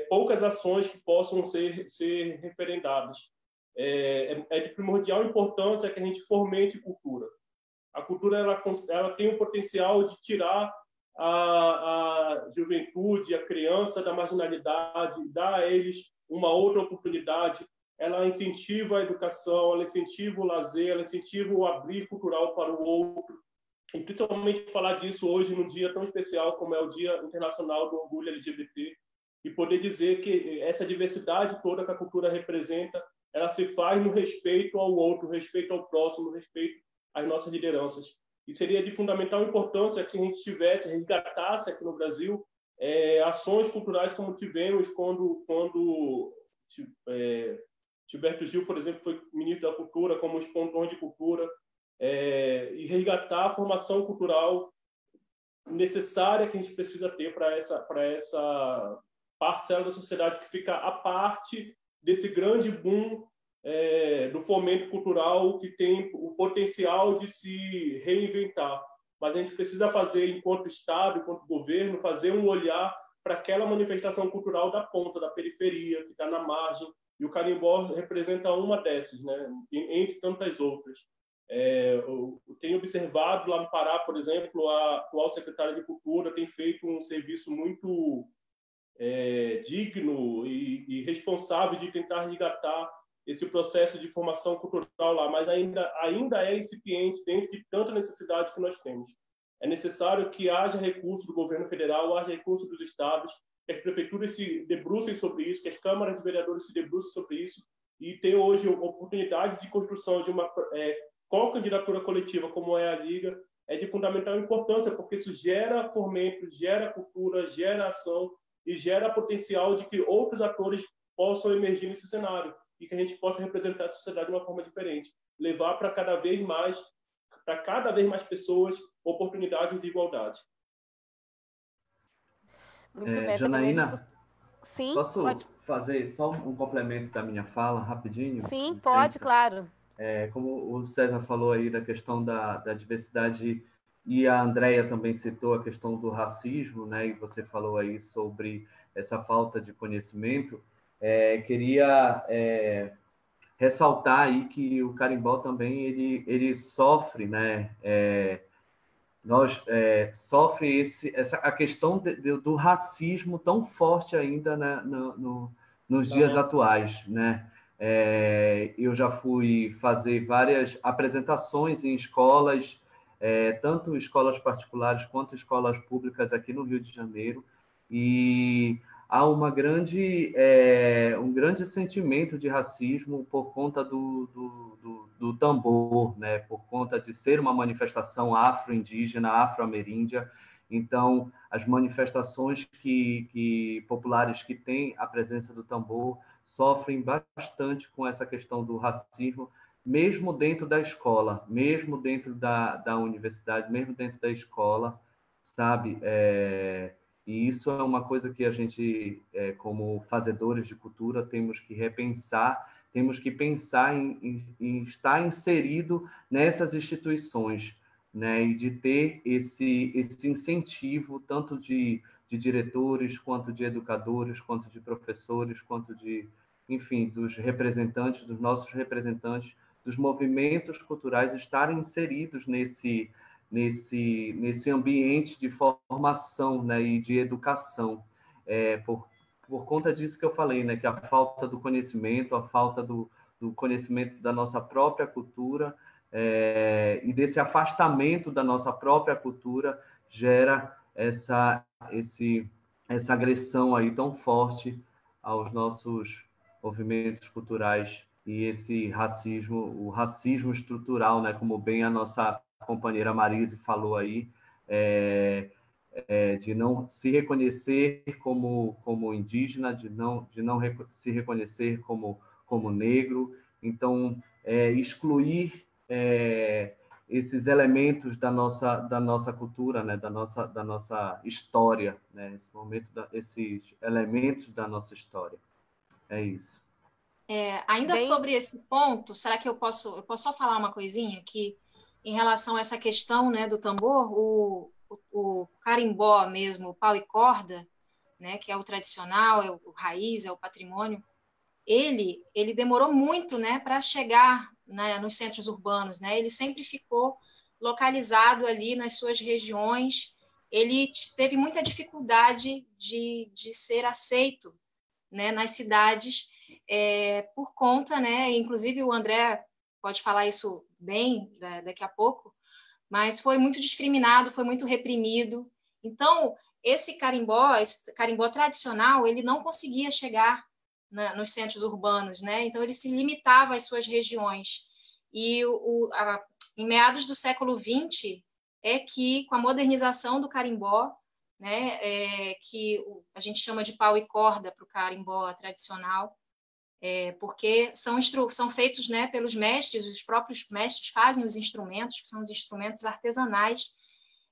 poucas ações que possam ser referendadas. É de primordial importância que a gente fomente cultura. A cultura ela tem o potencial de tirar a juventude, a criança da marginalidade, dar a eles uma outra oportunidade. Ela incentiva a educação, ela incentiva o lazer, ela incentiva o abrir cultural para o outro. E principalmente falar disso hoje, num dia tão especial como é o Dia Internacional do Orgulho LGBT, e poder dizer que essa diversidade toda que a cultura representa, ela se faz no respeito ao outro, no respeito ao próximo, no respeito às nossas lideranças. E seria de fundamental importância que a gente resgatasse aqui no Brasil ações culturais como tivemos quando Gilberto Gil, por exemplo, foi ministro da Cultura, como os pontões de cultura, e resgatar a formação cultural necessária que a gente precisa ter para essa parcela da sociedade que fica à parte desse grande boom do fomento cultural, que tem o potencial de se reinventar. Mas a gente precisa fazer, enquanto Estado, enquanto governo, fazer um olhar para aquela manifestação cultural da ponta, da periferia, que está na margem, e o carimbó representa uma dessas, né? Entre tantas outras. Eu tenho observado lá no Pará, por exemplo, a atual secretária de Cultura tem feito um serviço muito digno e responsável de tentar resgatar esse processo de formação cultural lá, mas ainda é incipiente dentro de tanta necessidade que nós temos. É necessário que haja recurso do governo federal, haja recurso dos estados, que as prefeituras se debrucem sobre isso, que as câmaras de vereadores se debrucem sobre isso, e ter hoje oportunidade de construção de uma candidatura coletiva, como é a Liga, é de fundamental importância, porque isso gera fomento, gera cultura, gera ação e gera potencial de que outros atores possam emergir nesse cenário e que a gente possa representar a sociedade de uma forma diferente, levar para cada vez mais pessoas oportunidades de igualdade. Muito bem. Janaína, Sim, posso pode fazer só um complemento da minha fala, rapidinho? Sim, pode, claro. Como o César falou aí da questão da diversidade, e a Andrea também citou a questão do racismo, né? E você falou aí sobre essa falta de conhecimento. Queria ressaltar aí que o carimbó também ele sofre, né? Sofre a questão do racismo tão forte ainda, né, nos dias atuais, né? Eu já fui fazer várias apresentações em escolas, tanto escolas particulares quanto escolas públicas aqui no Rio de Janeiro, e há um grande sentimento de racismo por conta do tambor, né? Por conta de ser uma manifestação afro-indígena, afro-ameríndia. Então, as manifestações populares que têm a presença do tambor sofrem bastante com essa questão do racismo, mesmo dentro da escola, mesmo dentro da universidade, mesmo dentro da escola, sabe? E isso é uma coisa que a gente, como fazedores de cultura, temos que repensar, temos que pensar em estar inserido nessas instituições, né? E de ter esse incentivo, tanto de diretores, quanto de educadores, quanto de professores, quanto de, enfim, dos representantes, dos nossos representantes, dos movimentos culturais estarem inseridos nesse ambiente de formação, né, e de educação, por conta disso que eu falei, né, que a falta do conhecimento, a falta do conhecimento da nossa própria cultura, e desse afastamento da nossa própria cultura gera essa agressão aí tão forte aos nossos movimentos culturais e esse racismo, o racismo estrutural, né, como bem a nossa companheira Marise falou aí, de não se reconhecer como indígena, de não se reconhecer como negro. Então, excluir esses elementos da nossa cultura, né, da nossa história, né, esses elementos da nossa história. É isso. Ainda sobre esse ponto, será que eu posso só falar uma coisinha aqui em relação a essa questão, né, do tambor, o carimbó mesmo, o pau e corda, né, que é o tradicional, é o raiz, é o patrimônio, ele demorou muito, né, para chegar, né, nos centros urbanos, né? Ele sempre ficou localizado ali nas suas regiões. Ele teve muita dificuldade de ser aceito, né, nas cidades, por conta, né, inclusive o André pode falar isso bem daqui a pouco, mas foi muito discriminado, foi muito reprimido. Então, esse carimbó tradicional, ele não conseguia chegar nos centros urbanos, né? Então, ele se limitava às suas regiões. E em meados do século XX, é que, com a modernização do carimbó, né, que a gente chama de pau e corda para o carimbó tradicional, porque são feitos, né, pelos mestres, os próprios mestres fazem os instrumentos, que são os instrumentos artesanais.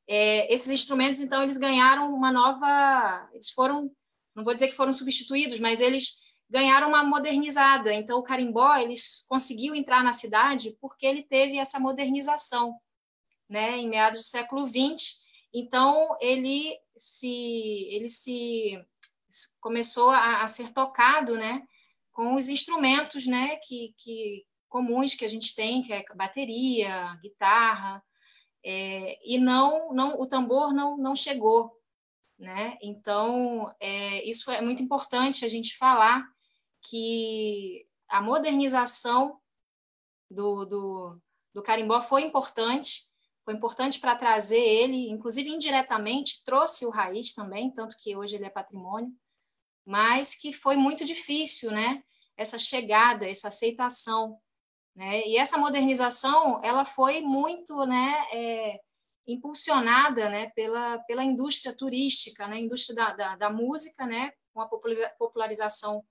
Esses instrumentos, então, eles ganharam uma nova... Eles foram, não vou dizer que foram substituídos, mas eles ganharam uma modernizada. Então, o carimbó, ele conseguiu entrar na cidade porque ele teve essa modernização, né, em meados do século XX. Então, ele começou a ser tocado, né, com os instrumentos, né, comuns que a gente tem, que é bateria, guitarra, e o tambor não chegou, né? Então, isso é muito importante a gente falar, que a modernização do carimbó foi importante para trazer ele, inclusive indiretamente, trouxe o raiz também, tanto que hoje ele é patrimônio, mas que foi muito difícil, né? Essa chegada, essa aceitação, né? E essa modernização, ela foi muito, né, impulsionada, né, pela indústria turística, né, indústria da música, né, com a popularização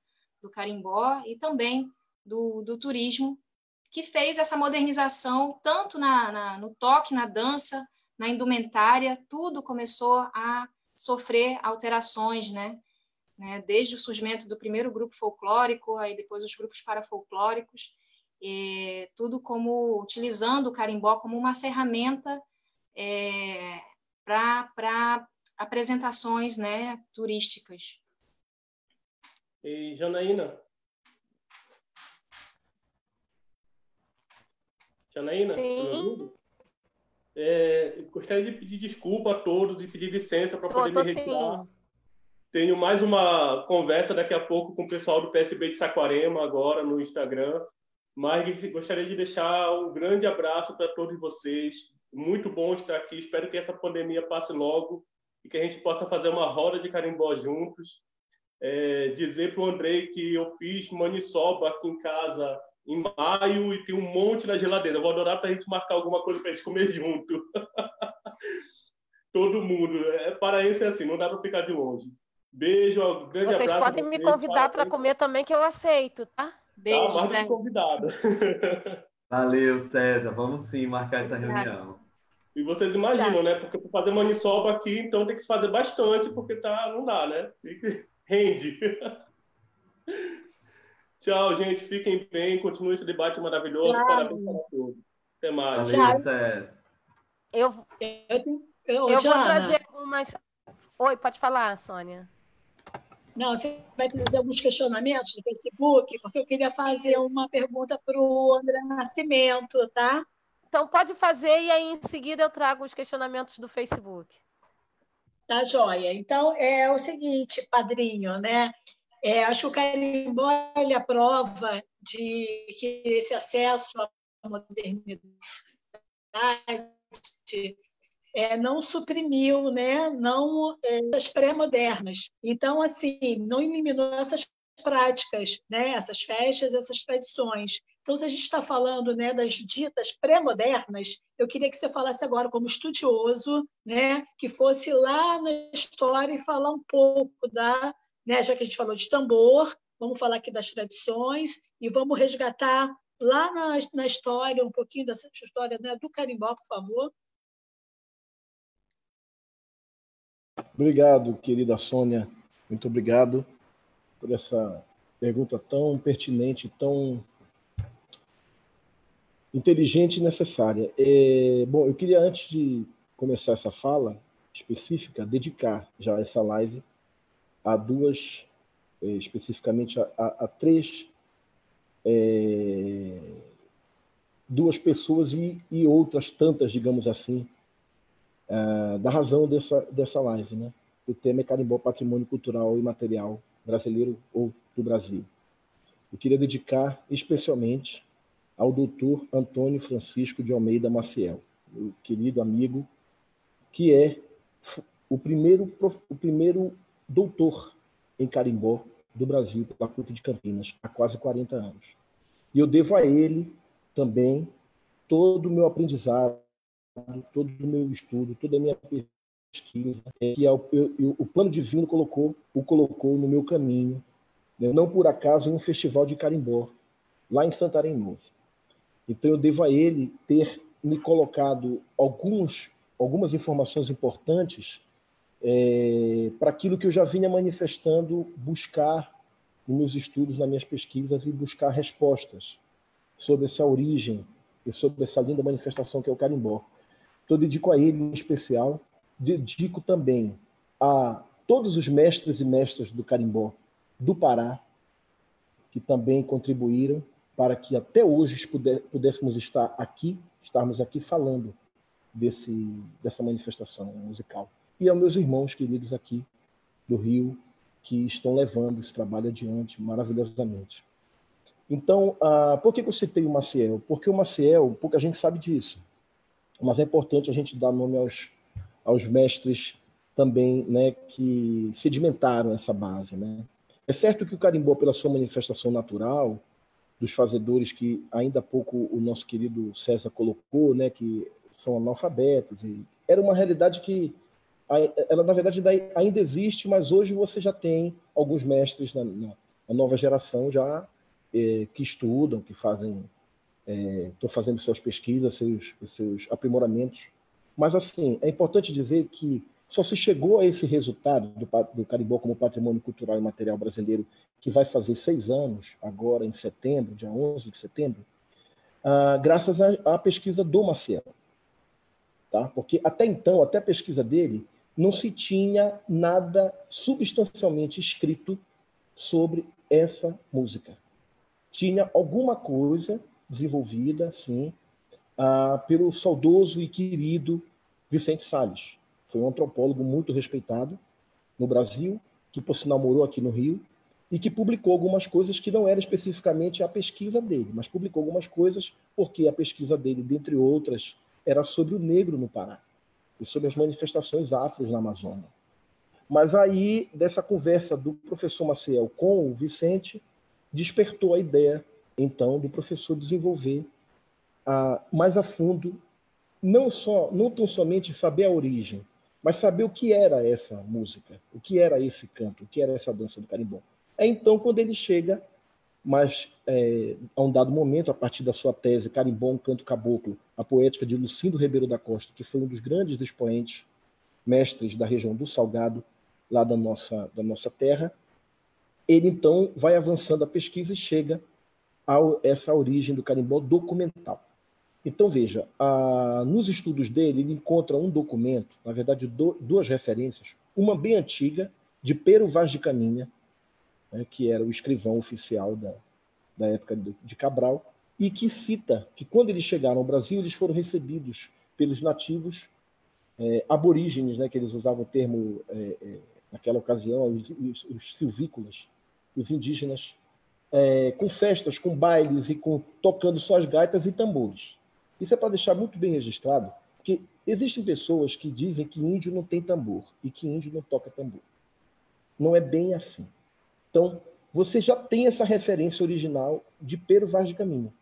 do carimbó e também do turismo, que fez essa modernização tanto no toque, na dança, na indumentária, tudo começou a sofrer alterações, né? Desde o surgimento do primeiro grupo folclórico, aí depois os grupos parafolclóricos, tudo utilizando o carimbó como uma ferramenta para apresentações, né, turísticas. E Janaína? Janaína, sim. Gostaria de pedir desculpa a todos e pedir licença para poder me retirar. Sim. Tenho mais uma conversa daqui a pouco com o pessoal do PSB de Saquarema, agora no Instagram. Mas gostaria de deixar um grande abraço para todos vocês. Muito bom estar aqui. Espero que essa pandemia passe logo e que a gente possa fazer uma roda de carimbó juntos. Dizer para o Andrei que eu fiz maniçoba aqui em casa em maio e tem um monte na geladeira. Eu vou adorar para a gente marcar alguma coisa para a gente comer junto. Todo mundo. Paraense é assim, não dá para ficar de longe. Beijo, um grande Vocês abraço. podem me convidar para comer também, que eu aceito, tá? Beijo, mais do que César. convidado. Valeu, César. Vamos sim marcar essa reunião. E vocês imaginam, né? Porque para fazer maniçoba aqui, então tem que se fazer bastante, porque não dá, né? Rende. Tchau, gente. Fiquem bem. Continue esse debate maravilhoso. Tchau. Parabéns para todos. Até mais. Valeu, César. Eu vou Jana, trazer algumas... Oi, pode falar, Sônia. não, você vai trazer alguns questionamentos do Facebook, porque eu queria fazer uma pergunta para o André Nascimento, tá? Então, pode fazer e aí, em seguida, eu trago os questionamentos do Facebook. Tá, joia. Então, é o seguinte, padrinho, né? Acho que o carimbó ele é a prova de que esse acesso à modernidade não suprimiu, né? Não as pré-modernas. Então, assim, não eliminou essas práticas, né? Essas festas, essas tradições. Então, se a gente está falando, né, das ditas pré-modernas, eu queria que você falasse agora como estudioso, né, que fosse lá na história e falar um pouco da, né, já que a gente falou de tambor, vamos falar aqui das tradições e vamos resgatar lá na história, um pouquinho dessa história, né, do carimbó, por favor. Obrigado, querida Sônia. Muito obrigado por essa pergunta tão pertinente, tão inteligente e necessária. Bom, eu queria, antes de começar essa fala específica, dedicar já essa live a duas, especificamente a três, duas pessoas e outras tantas, digamos assim, da razão dessa live, né? O tema é Carimbó, Patrimônio Cultural e Material Brasileiro ou do Brasil. Eu queria dedicar especialmente ao doutor Antônio Francisco de Almeida Maciel, meu querido amigo, que é o primeiro doutor em carimbó do Brasil, pela PUC de Campinas, há quase 40 anos. E eu devo a ele também todo o meu aprendizado, todo o meu estudo, toda a minha pesquisa, que o plano divino o colocou no meu caminho, né? Não por acaso em um festival de carimbó, lá em Santarém Novo. Então eu devo a ele ter me colocado algumas informações importantes para aquilo que eu já vinha manifestando, buscar nos meus estudos, nas minhas pesquisas, e buscar respostas sobre essa origem e sobre essa linda manifestação que é o carimbó. Então, eu dedico a ele em especial, dedico também a todos os mestres e mestras do carimbó do Pará, que também contribuíram para que até hoje pudéssemos estarmos aqui falando dessa manifestação musical. E aos meus irmãos queridos aqui do Rio, que estão levando esse trabalho adiante maravilhosamente. Então, por que eu citei o Maciel? Porque o Maciel, pouca gente sabe disso, mas é importante a gente dar nome aos mestres também, né, que sedimentaram essa base, né? É certo que o carimbó, pela sua manifestação natural, dos fazedores que ainda há pouco o nosso querido César colocou, né, que são analfabetos, e era uma realidade que ela, na verdade, ainda existe, mas hoje você já tem alguns mestres na nova geração já que estudam, que estão fazendo suas pesquisas, seus aprimoramentos. Mas, assim, é importante dizer que só se chegou a esse resultado do carimbó como patrimônio cultural e material brasileiro, que vai fazer 6 anos, agora em setembro, dia 11 de setembro, graças à pesquisa do Maciel. Tá? Porque até então, até a pesquisa dele, não se tinha nada substancialmente escrito sobre essa música. Tinha alguma coisa desenvolvida, sim, pelo saudoso e querido Vicente Salles. Foi um antropólogo muito respeitado no Brasil, que, por sinal, morou aqui no Rio, e que publicou algumas coisas que não eram especificamente a pesquisa dele, mas publicou algumas coisas porque a pesquisa dele, dentre outras, era sobre o negro no Pará e sobre as manifestações afros na Amazônia. Mas aí, dessa conversa do professor Maciel com o Vicente, despertou a ideia, então, do professor desenvolver mais a fundo, não tão somente saber a origem, mas saber o que era essa música, o que era esse canto, o que era essa dança do carimbó. É então quando ele chega, mas a um dado momento, a partir da sua tese Carimbó, um canto caboclo, a poética de Lucindo Ribeiro da Costa, que foi um dos grandes expoentes, mestres da região do Salgado, lá da nossa terra, ele então vai avançando a pesquisa e chega a essa origem do carimbó documental. Então, veja, nos estudos dele, ele encontra um documento, na verdade, duas referências, uma bem antiga, de Pero Vaz de Caminha, né, que era o escrivão oficial da época de Cabral, e que cita que, quando eles chegaram ao Brasil, eles foram recebidos pelos nativos aborígenes, né, que eles usavam o termo, naquela ocasião, os silvícolas, os indígenas, com festas, com bailes e tocando suas gaitas e tambores. Isso é para deixar muito bem registrado, porque existem pessoas que dizem que índio não tem tambor e que índio não toca tambor. Não é bem assim. Então, você já tem essa referência original de Pero Vaz de Caminha.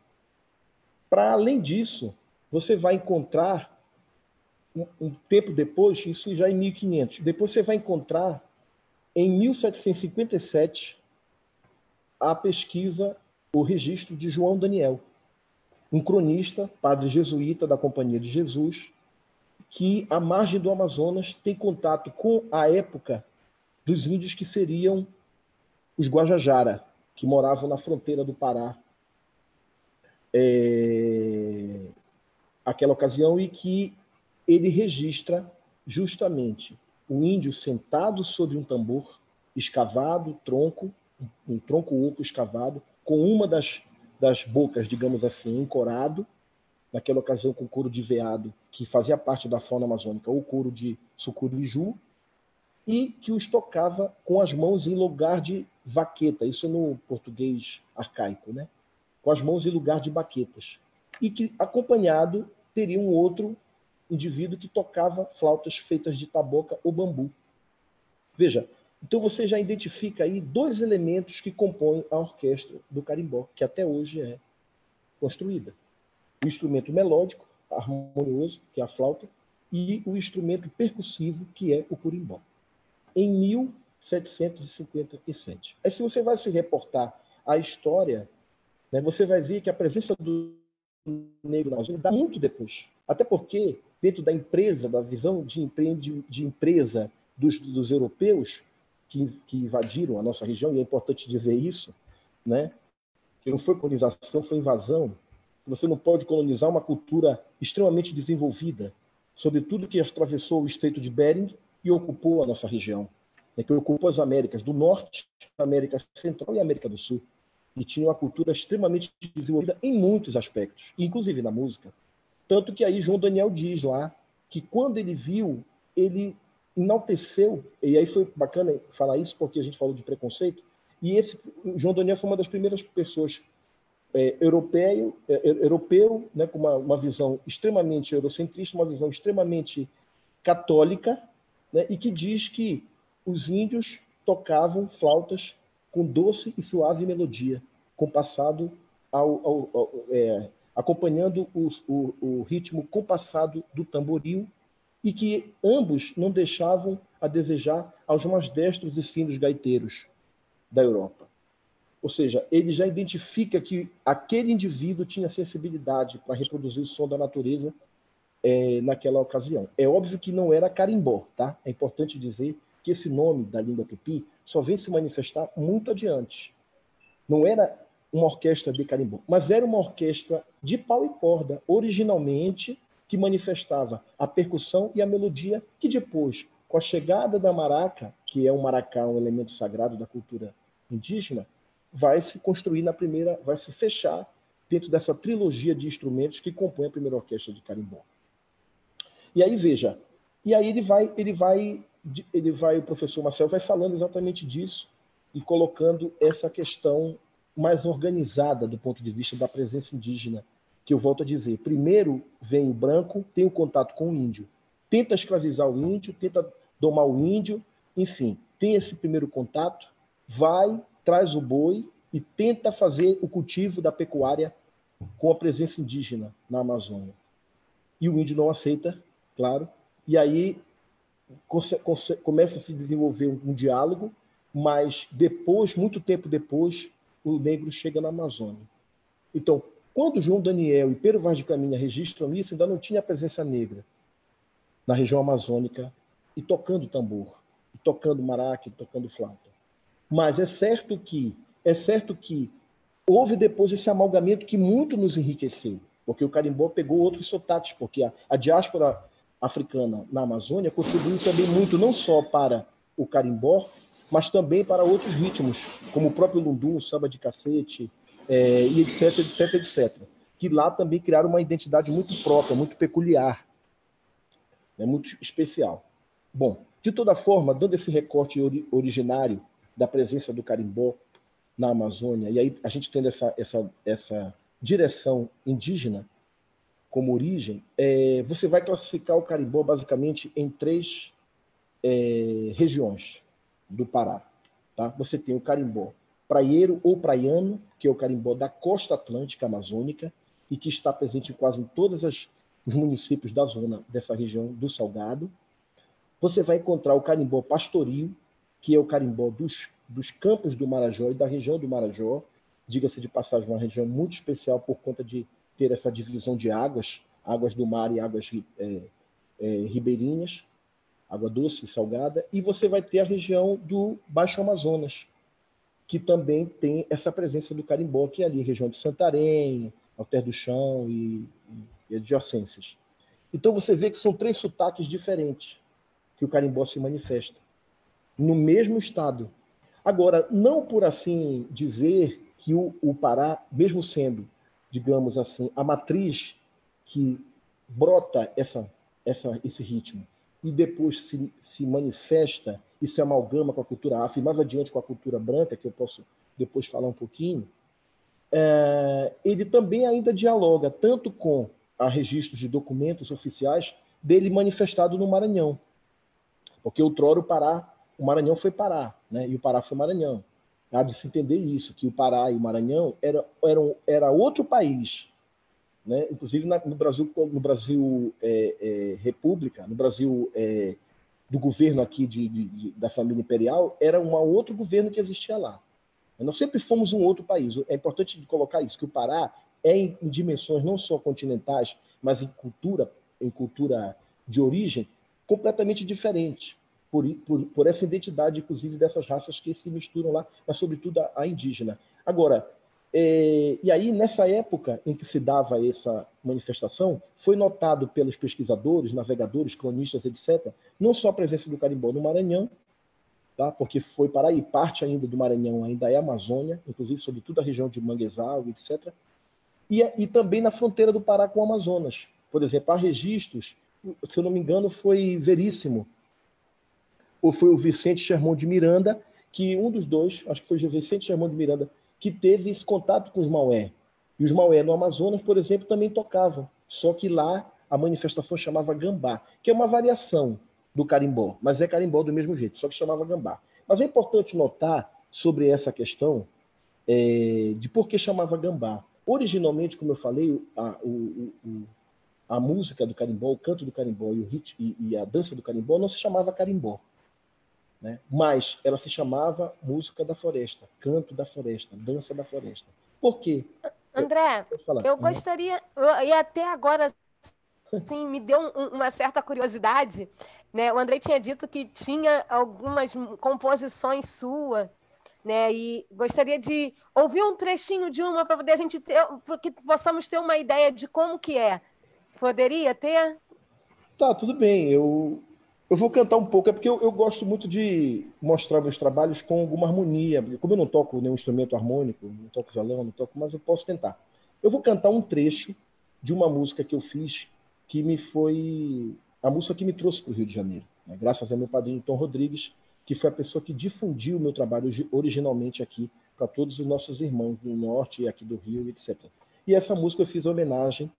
Para além disso, você vai encontrar, um tempo depois, isso já em 1500, depois você vai encontrar, em 1757, a pesquisa, o registro de João Daniel, um cronista, padre jesuíta da Companhia de Jesus, que, à margem do Amazonas, tem contato com a época dos índios que seriam os Guajajara, que moravam na fronteira do Pará, aquela ocasião, e que ele registra justamente o índio sentado sobre um tambor escavado, um tronco oco escavado, com uma das bocas, digamos assim, encorado, naquela ocasião com couro de veado, que fazia parte da fauna amazônica, ou couro de sucuriju, e que os tocava com as mãos em lugar de vaqueta, isso no português arcaico, né? Com as mãos em lugar de baquetas. E que, acompanhado, teria um outro indivíduo que tocava flautas feitas de taboca ou bambu. Veja, então você já identifica aí dois elementos que compõem a orquestra do carimbó, que até hoje é construída. O instrumento melódico, harmonioso, que é a flauta, e o instrumento percussivo, que é o curimbó. Em 1757. Aí, se você vai se reportar à história, né, você vai ver que a presença do negro na Amazônia dá muito depois. Até porque, dentro da empresa, da visão de empresa dos europeus que invadiram a nossa região, e é importante dizer isso, né, que não foi colonização, foi invasão. Você não pode colonizar uma cultura extremamente desenvolvida, sobretudo que atravessou o Estreito de Bering e ocupou a nossa região, né, que ocupou as Américas do Norte, América Central e América do Sul, e tinha uma cultura extremamente desenvolvida em muitos aspectos, inclusive na música. Tanto que aí João Daniel diz lá que, quando ele viu, ele enalteceu, e aí foi bacana falar isso porque a gente falou de preconceito, e João Daniel foi uma das primeiras pessoas europeu, né, com uma visão extremamente eurocentrista, uma visão extremamente católica, né, e que diz que os índios tocavam flautas com doce e suave melodia, compassado acompanhando o ritmo compassado do tamboril, e que ambos não deixavam a desejar aos mais destros e finos gaiteiros da Europa. Ou seja, ele já identifica que aquele indivíduo tinha sensibilidade para reproduzir o som da natureza naquela ocasião. É óbvio que não era carimbó, tá? É importante dizer que esse nome da língua tupi só vem se manifestar muito adiante. Não era uma orquestra de carimbó, mas era uma orquestra de pau e corda, originalmente, que manifestava a percussão e a melodia, que depois, com a chegada da maraca, que é um maracá, um elemento sagrado da cultura indígena, vai se construir vai se fechar dentro dessa trilogia de instrumentos que compõe a primeira orquestra de carimbó. E aí, veja, e aí o professor Marcel vai falando exatamente disso e colocando essa questão mais organizada do ponto de vista da presença indígena, que eu volto a dizer, primeiro vem o branco, tem o contato com o índio, tenta escravizar o índio, tenta domar o índio, enfim, tem esse primeiro contato, traz o boi e tenta fazer o cultivo da pecuária com a presença indígena na Amazônia. E o índio não aceita, claro, e aí começa a se desenvolver um diálogo, mas depois, muito tempo depois, o negro chega na Amazônia. Então, quando João Daniel e Pero Vaz de Caminha registram isso, ainda não tinha a presença negra na região amazônica e tocando tambor, e tocando maraca, e tocando flauta. Mas é certo que houve depois esse amalgamento que muito nos enriqueceu, porque o carimbó pegou outros sotaques, porque a diáspora africana na Amazônia contribuiu também muito, não só para o carimbó, mas também para outros ritmos, como o próprio lundu, o samba de cacete, e etc, etc, etc. Que lá também criaram uma identidade muito própria, muito peculiar, né, muito especial. Bom, de toda forma, dando esse recorte originário da presença do carimbó na Amazônia, e aí a gente tendo essa direção indígena como origem, você vai classificar o carimbó basicamente em 3 regiões do Pará. Tá? Você tem o carimbó praieiro ou praiano, que é o carimbó da costa atlântica amazônica, e que está presente em quase todos os municípios da zona dessa região do Salgado. Você vai encontrar o carimbó pastoril, que é o carimbó dos campos do Marajó e da região do Marajó, diga-se de passagem, uma região muito especial por conta de ter essa divisão de águas do mar e águas ribeirinhas, água doce e salgada, e você vai ter a região do Baixo Amazonas, que também tem essa presença do carimbó, que é ali, região de Santarém, Alter do Chão e adjacências. Então você vê que são 3 sotaques diferentes que o carimbó se manifesta, no mesmo estado. Agora, não por assim dizer que o Pará, mesmo sendo, digamos assim, a matriz que brota esse ritmo e depois se manifesta e se amalgama com a cultura afro, e mais adiante com a cultura branca, que eu posso depois falar um pouquinho, ele também ainda dialoga tanto com registros de documentos oficiais dele manifestado no Maranhão. Porque outrora o Maranhão foi Pará, né? E o Pará foi Maranhão. Há de se entender isso, que o Pará e o Maranhão era outro país, né? Inclusive no Brasil República, no Brasil do governo aqui da família imperial, era um outro governo que existia lá. Nós sempre fomos um outro país. É importante colocar isso, que o Pará em dimensões não só continentais, mas em cultura de origem, completamente diferente, por essa identidade, inclusive, dessas raças que se misturam lá, mas, sobretudo, a indígena. Agora, e aí, nessa época em que se dava essa manifestação, foi notado pelos pesquisadores, navegadores, cronistas, etc., não só a presença do carimbó no Maranhão, tá? Porque foi para aí, parte ainda do Maranhão ainda é Amazônia, inclusive, sobretudo, a região de Manguezal, etc., e também na fronteira do Pará com o Amazonas. Por exemplo, há registros, se eu não me engano, foi Veríssimo, ou foi o Vicente Sherman de Miranda, que um dos dois, acho que foi o Vicente Sherman de Miranda, que teve esse contato com os Maué. E os Maué no Amazonas, por exemplo, também tocavam. Só que lá a manifestação chamava gambá, que é uma variação do carimbó, mas é carimbó do mesmo jeito, só que chamava gambá. Mas é importante notar sobre essa questão de por que chamava gambá. Originalmente, como eu falei, a música do carimbó, o canto do carimbó e a dança do carimbó não se chamava carimbó, né? Mas ela se chamava música da floresta, canto da floresta, dança da floresta. Por quê? André, eu gostaria, e até agora assim, me deu uma certa curiosidade, né? O André tinha dito que tinha algumas composições suas, né? E gostaria de ouvir um trechinho de uma para poder a gente ter, para que possamos ter uma ideia de como que é. Poderia ter? Tá, tudo bem. Eu vou cantar um pouco, é porque eu gosto muito de mostrar meus trabalhos com alguma harmonia. Como eu não toco nenhum instrumento harmônico, não toco violão, não toco, mas eu posso tentar. Eu vou cantar um trecho de uma música que eu fiz, que foi a música que me trouxe para o Rio de Janeiro, né? Graças ao meu padrinho Tom Rodrigues, que foi a pessoa que difundiu o meu trabalho originalmente aqui para todos os nossos irmãos do Norte, aqui do Rio, etc. E essa música eu fiz homenagem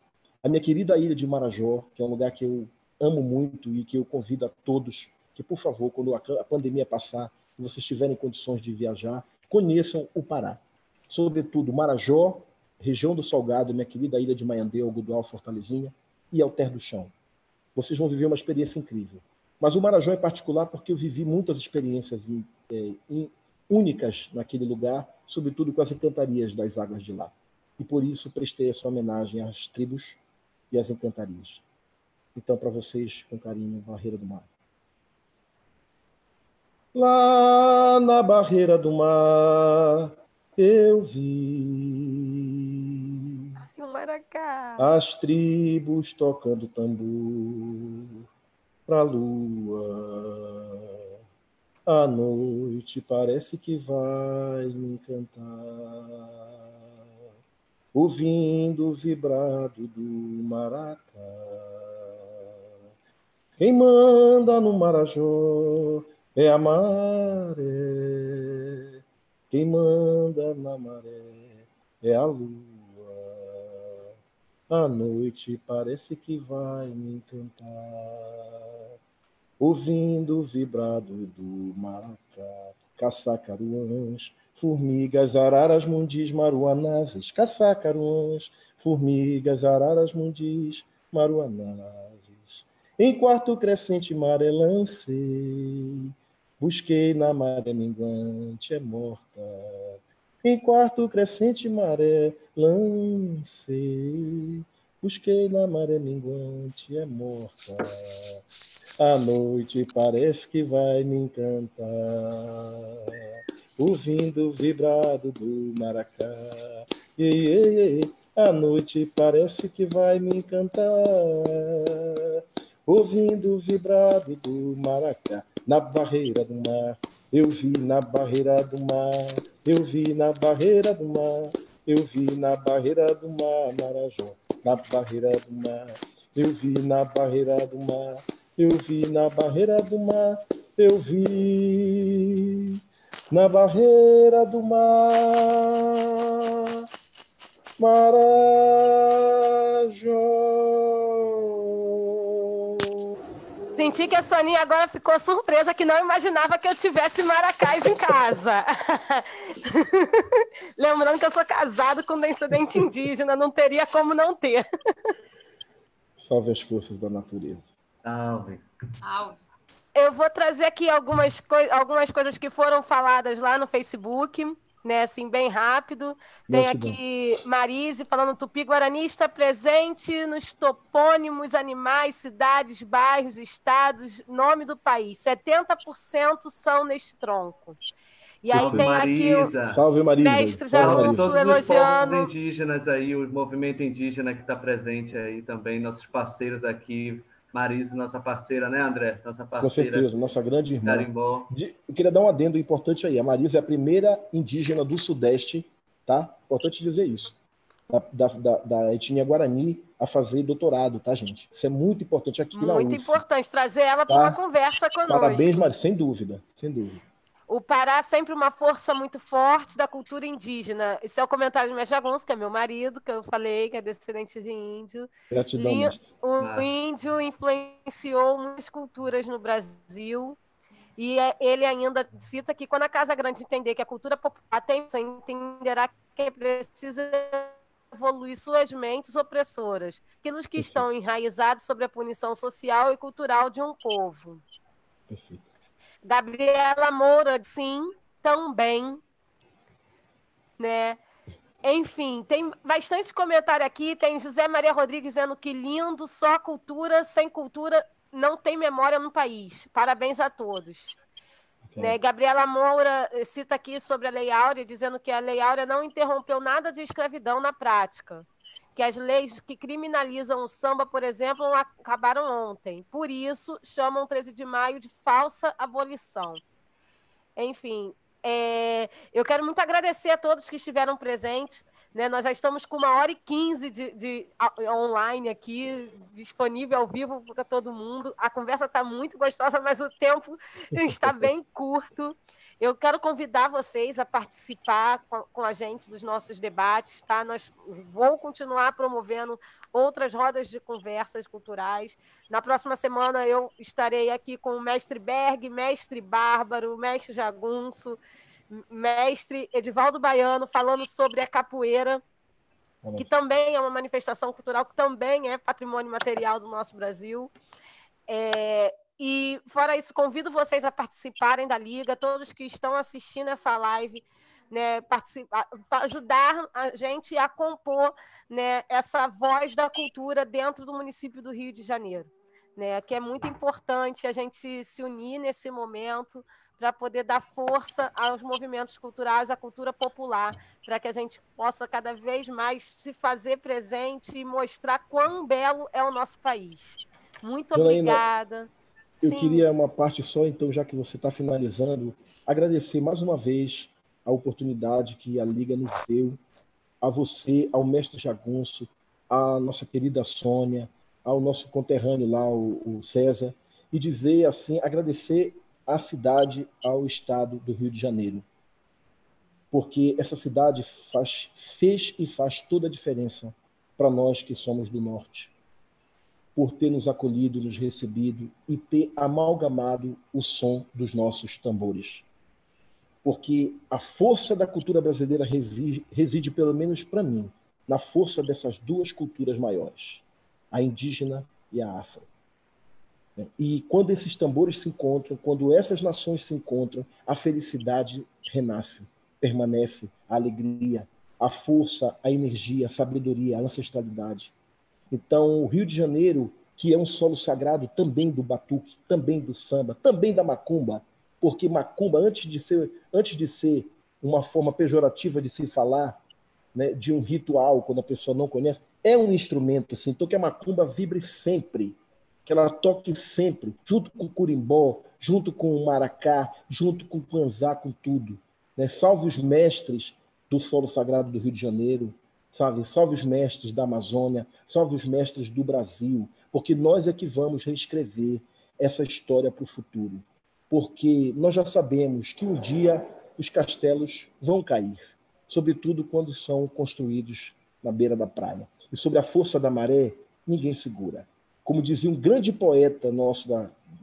à minha querida ilha de Marajó, que é um lugar que eu amo muito e que eu convido a todos que, por favor, quando a pandemia passar, se vocês tiverem condições de viajar, conheçam o Pará. Sobretudo Marajó, região do Salgado, minha querida ilha de Maiandeu, Algodoal, Fortalezinha e Alter do Chão. Vocês vão viver uma experiência incrível. Mas o Marajó é particular porque eu vivi muitas experiências únicas naquele lugar, sobretudo com as encantarias das águas de lá. E por isso prestei essa homenagem às tribos e às encantarias. Então, para vocês, com carinho, Barreira do Mar. Lá na Barreira do Mar, eu vi o maracá. As tribos tocando tambor pra lua. A noite parece que vai me encantar, ouvindo o vibrado do maracá. Quem manda no Marajó é a maré, quem manda na maré é a lua. A noite parece que vai me encantar, ouvindo o vibrado do maracá. Caçacaruãs, formigas, araras, mundis, maruanazes. Caçacaruãs, formigas, araras, mundis, maruanazes. Em quarto crescente maré lancei, busquei na maré minguante, é morta. Em quarto crescente maré lancei, busquei na maré minguante, é morta. A noite parece que vai me encantar, ouvindo o vibrado do maracá. A noite parece que vai me encantar, ouvindo o vibrado do maracá. Na barreira do mar, eu vi na barreira do mar, eu vi na barreira do mar, eu vi na barreira do mar, Marajó. Na barreira do mar, eu vi na barreira do mar, eu vi na barreira do mar, eu vi na barreira do mar, Marajó. Senti que a Soninha agora ficou surpresa, que não imaginava que eu tivesse maracás em casa. Lembrando que eu sou casado com descendente indígena, não teria como não ter. Salve as forças da natureza. Salve. Salve. Eu vou trazer aqui algumas coisas que foram faladas lá no Facebook, né, assim, bem rápido. Tem aqui Marise falando: Tupi-Guarani está presente nos topônimos, animais, cidades, bairros, estados, nome do país. 70% são neste tronco. E aí tem Marisa. aqui o Salve, Marisa. Mestre Jagunço elogiando. Os povos indígenas aí, o movimento indígena que está presente aí também, nossos parceiros aqui. Marisa, nossa parceira, né, André? Nossa parceira. Com certeza, nossa grande irmã. Carimbó. Eu queria dar um adendo importante aí. A Marisa é a primeira indígena do Sudeste, tá? Importante dizer isso. Da etnia Guarani a fazer doutorado, tá, gente? Isso é muito importante aqui na UF. Muito importante trazer ela para uma conversa conosco. Parabéns, Marisa, sem dúvida, sem dúvida. O Pará é sempre uma força muito forte da cultura indígena. Esse é o comentário do Mestre Jagunço, que é meu marido, que eu falei, que é descendente de índio. Gratidão, mestre. O índio influenciou muitas culturas no Brasil. E ele ainda cita que quando a Casa Grande entender que a cultura popular tem, entenderá que é preciso evoluir suas mentes opressoras, aqueles que estão enraizados sobre a punição social e cultural de um povo. Perfeito. Gabriela Moura, sim, também, né? Enfim, tem bastante comentário aqui. Tem José Maria Rodrigues dizendo que lindo, só cultura, sem cultura não tem memória no país. Parabéns a todos. Né? Gabriela Moura cita aqui sobre a Lei Áurea, dizendo que a Lei Áurea não interrompeu nada de escravidão na prática. Que as leis que criminalizam o samba, por exemplo, acabaram ontem. Por isso, chamam 13 de maio de falsa abolição. Enfim, eu quero muito agradecer a todos que estiveram presentes. Né? Nós já estamos com 1h15 de online aqui, disponível ao vivo para todo mundo. A conversa está muito gostosa, mas o tempo está bem curto. Eu quero convidar vocês a participar com a gente dos nossos debates. Tá? Vou continuar promovendo outras rodas de conversas culturais. Na próxima semana eu estarei aqui com o mestre Berg, mestre Bárbaro, mestre Jagunço, mestre Edivaldo Baiano, falando sobre a capoeira, que também é uma manifestação cultural, que também é patrimônio material do nosso Brasil. E, fora isso, convido vocês a participarem da Liga, todos que estão assistindo essa live, né, ajudar a gente a compor, né, essa voz da cultura dentro do município do Rio de Janeiro, né, que é muito importante a gente se unir nesse momento para poder dar força aos movimentos culturais, à cultura popular, para que a gente possa cada vez mais se fazer presente e mostrar quão belo é o nosso país. Muito Janaína, obrigada. eu Sim. queria uma parte só, então, já que você está finalizando, agradecer mais uma vez a oportunidade que a Liga nos deu, a você, ao mestre Jagunço, à nossa querida Sônia, ao nosso conterrâneo lá, o César, e dizer assim, agradecer à cidade, ao estado do Rio de Janeiro, porque essa cidade fez e faz toda a diferença para nós que somos do norte, por ter nos acolhido, nos recebido e ter amalgamado o som dos nossos tambores. Porque a força da cultura brasileira reside pelo menos para mim, na força dessas duas culturas maiores, a indígena e a afro. E quando esses tambores se encontram, quando essas nações se encontram, a felicidade renasce, permanece, a alegria, a força, a energia, a sabedoria, a ancestralidade. Então, o Rio de Janeiro, que é um solo sagrado também do batuque, também do samba, também da macumba, porque macumba, antes de ser uma forma pejorativa de se falar, né, de um ritual, quando a pessoa não conhece, é um instrumento, assim, então que a macumba vibre sempre, que ela toque sempre, junto com o curimbó, junto com o maracá, junto com o panzá, com tudo. Né? Salve os mestres do solo sagrado do Rio de Janeiro, sabe? Salve os mestres da Amazônia, salve os mestres do Brasil, porque nós é que vamos reescrever essa história para o futuro. Porque nós já sabemos que um dia os castelos vão cair, sobretudo quando são construídos na beira da praia. E sobre a força da maré, ninguém segura. Como dizia um grande poeta nosso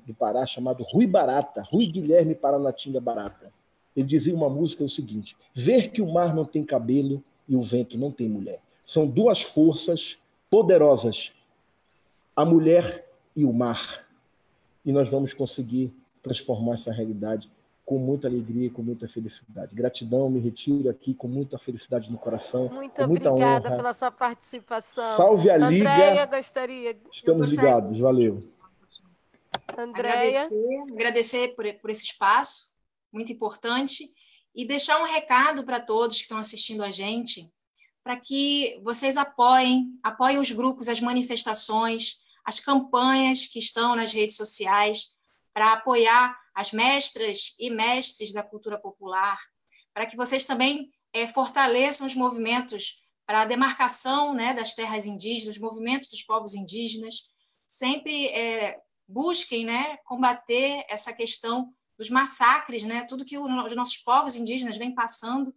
do Pará, chamado Rui Barata, Rui Guilherme Paranatinga Barata, ele dizia uma música o seguinte: ver que o mar não tem cabelo e o vento não tem mulher. São duas forças poderosas, a mulher e o mar. E nós vamos conseguir transformar essa realidade com muita alegria e com muita felicidade. Gratidão, me retiro aqui com muita felicidade no coração, Muito com muita obrigada honra. pela sua participação. Salve a Liga. Andréia, gostaria. Estamos ligados, valeu. Andréia. Agradecer por esse espaço, muito importante, e deixar um recado para todos que estão assistindo a gente, para que vocês apoiem os grupos, as manifestações, as campanhas que estão nas redes sociais, para apoiar as mestras e mestres da cultura popular, para que vocês também fortaleçam os movimentos para a demarcação, né, das terras indígenas, os movimentos dos povos indígenas, sempre busquem, né, combater essa questão dos massacres, né, tudo que os nossos povos indígenas vêm passando,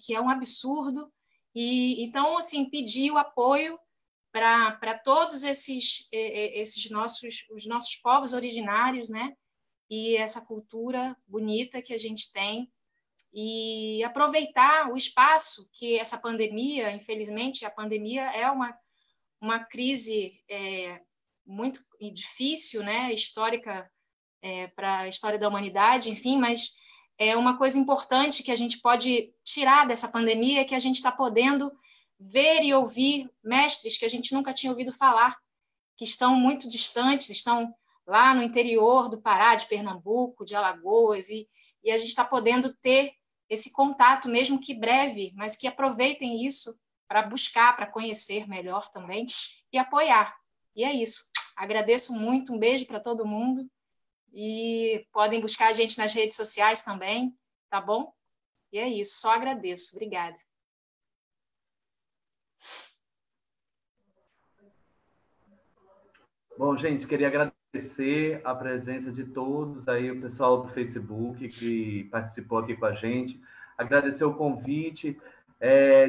que é um absurdo. E então, assim, pedir o apoio para todos os nossos povos originários, né, e essa cultura bonita que a gente tem, e aproveitar o espaço que essa pandemia, infelizmente, a pandemia é uma crise muito difícil, né, histórica, para a história da humanidade, enfim, mas é uma coisa importante que a gente pode tirar dessa pandemia, que a gente está podendo ver e ouvir mestres que a gente nunca tinha ouvido falar, que estão muito distantes, estão lá no interior do Pará, de Pernambuco, de Alagoas, e a gente está podendo ter esse contato, mesmo que breve, mas que aproveitem isso para buscar, para conhecer melhor também e apoiar. E é isso. Agradeço muito, um beijo para todo mundo, e podem buscar a gente nas redes sociais também, tá bom? E é isso, só agradeço. Obrigada. Bom, gente, queria agradecer a presença de todos aí, o pessoal do Facebook que participou aqui com a gente, agradecer o convite,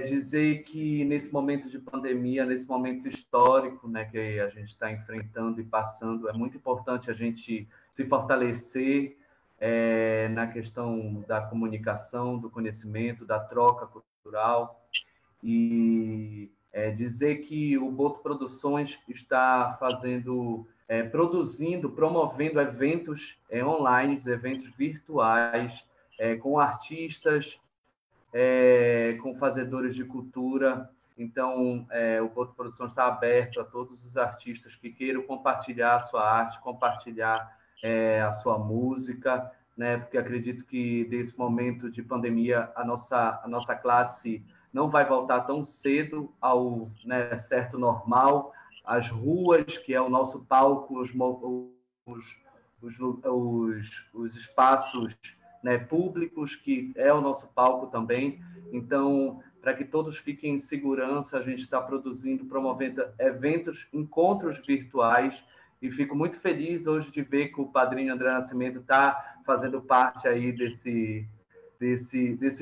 dizer que nesse momento de pandemia, nesse momento histórico, né, que a gente está enfrentando e passando, é muito importante a gente se fortalecer na questão da comunicação, do conhecimento, da troca cultural, e dizer que o Boto Produções está fazendo produzindo, promovendo eventos online, eventos virtuais, com artistas, com fazedores de cultura. Então, o Porto Produções está aberto a todos os artistas que queiram compartilhar a sua arte, compartilhar a sua música, né? Porque acredito que, nesse momento de pandemia, a nossa classe não vai voltar tão cedo ao, né, certo normal. As ruas, que é o nosso palco, os espaços, né, públicos, que é o nosso palco também. Então, para que todos fiquem em segurança, a gente está produzindo, promovendo eventos, encontros virtuais, e fico muito feliz hoje de ver que o Padrinho André Nascimento está fazendo parte aí desse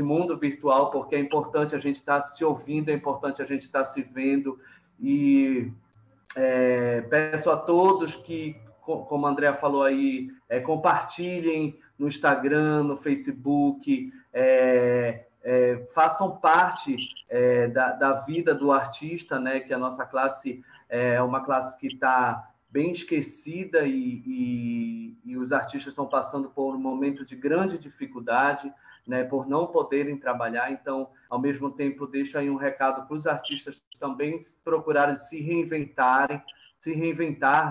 mundo virtual, porque é importante a gente estar se ouvindo, é importante a gente estar se vendo, e peço a todos que, como a Andrea falou aí, compartilhem no Instagram, no Facebook, façam parte da vida do artista, né? Que a nossa classe é uma classe que está bem esquecida, e os artistas estão passando por um momento de grande dificuldade, né, por não poderem trabalhar. Então, ao mesmo tempo, deixo aí um recado para os artistas também procurarem se reinventar,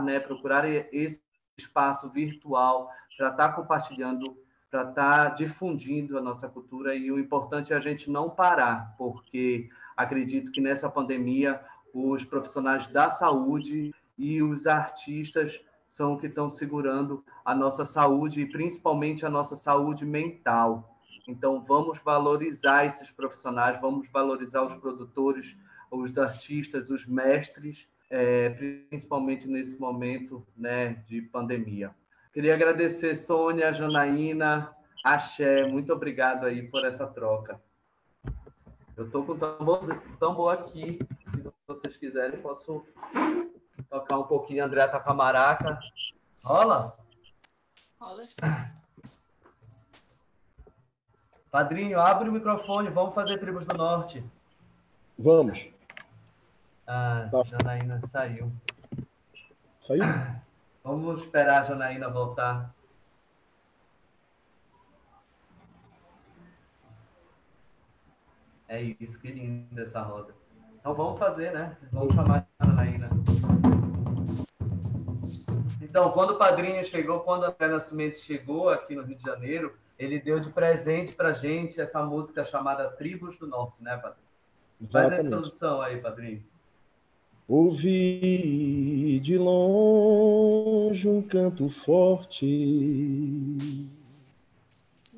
né, procurarem esse espaço virtual para estar compartilhando, para estar difundindo a nossa cultura. E o importante é a gente não parar, porque acredito que nessa pandemia os profissionais da saúde e os artistas são que estão segurando a nossa saúde, e principalmente a nossa saúde mental. Então, vamos valorizar esses profissionais, vamos valorizar os produtores, os artistas, os mestres, principalmente nesse momento, né, de pandemia. Queria agradecer Sônia, Janaína, Axé, muito obrigado aí por essa troca. Eu estou com o tambor aqui, se vocês quiserem, posso tocar um pouquinho. André tá com a maraca. Rola? Rola. Padrinho, abre o microfone, vamos fazer Tribos do Norte. Vamos. Ah, Tá. Janaína saiu. Saiu? Vamos esperar a Janaína voltar. É isso, que linda essa roda. Então vamos fazer, né? Vamos chamar a Janaína. Então, quando o Padrinho chegou, quando o André Nascimento chegou aqui no Rio de Janeiro, ele deu de presente pra gente essa música chamada Tribos do Norte, né, Padrinho? Faz a introdução aí, Padrinho. Ouvi de longe um canto forte,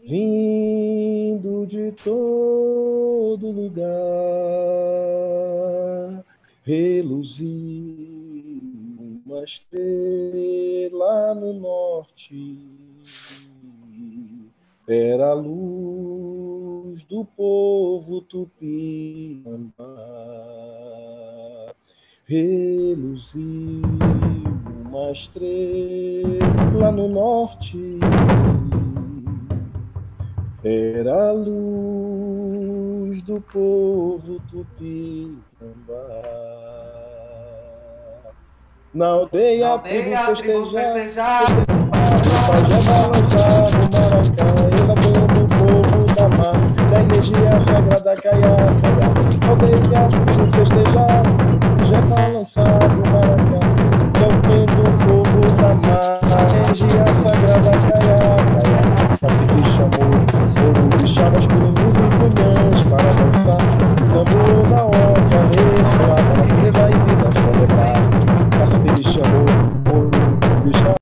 vindo de todo lugar, reluzir uma estrela no norte, era a luz do povo Tupinambá. Reluziu uma estrela no norte, era a luz do povo Tupinambá. Na aldeia a tribo festejar, o pajé balançar o maracá, ela veio do povo da mar, da energia sagrada Caiá. Na aldeia a tribo festejar, já balançar o maracá, é o vento do povo da mar, da energia sagrada Caiá. Sabe chamou, foram bichadas por luz e punhões para dançar, tambor na hora, ressoava na vida e vida celebrar.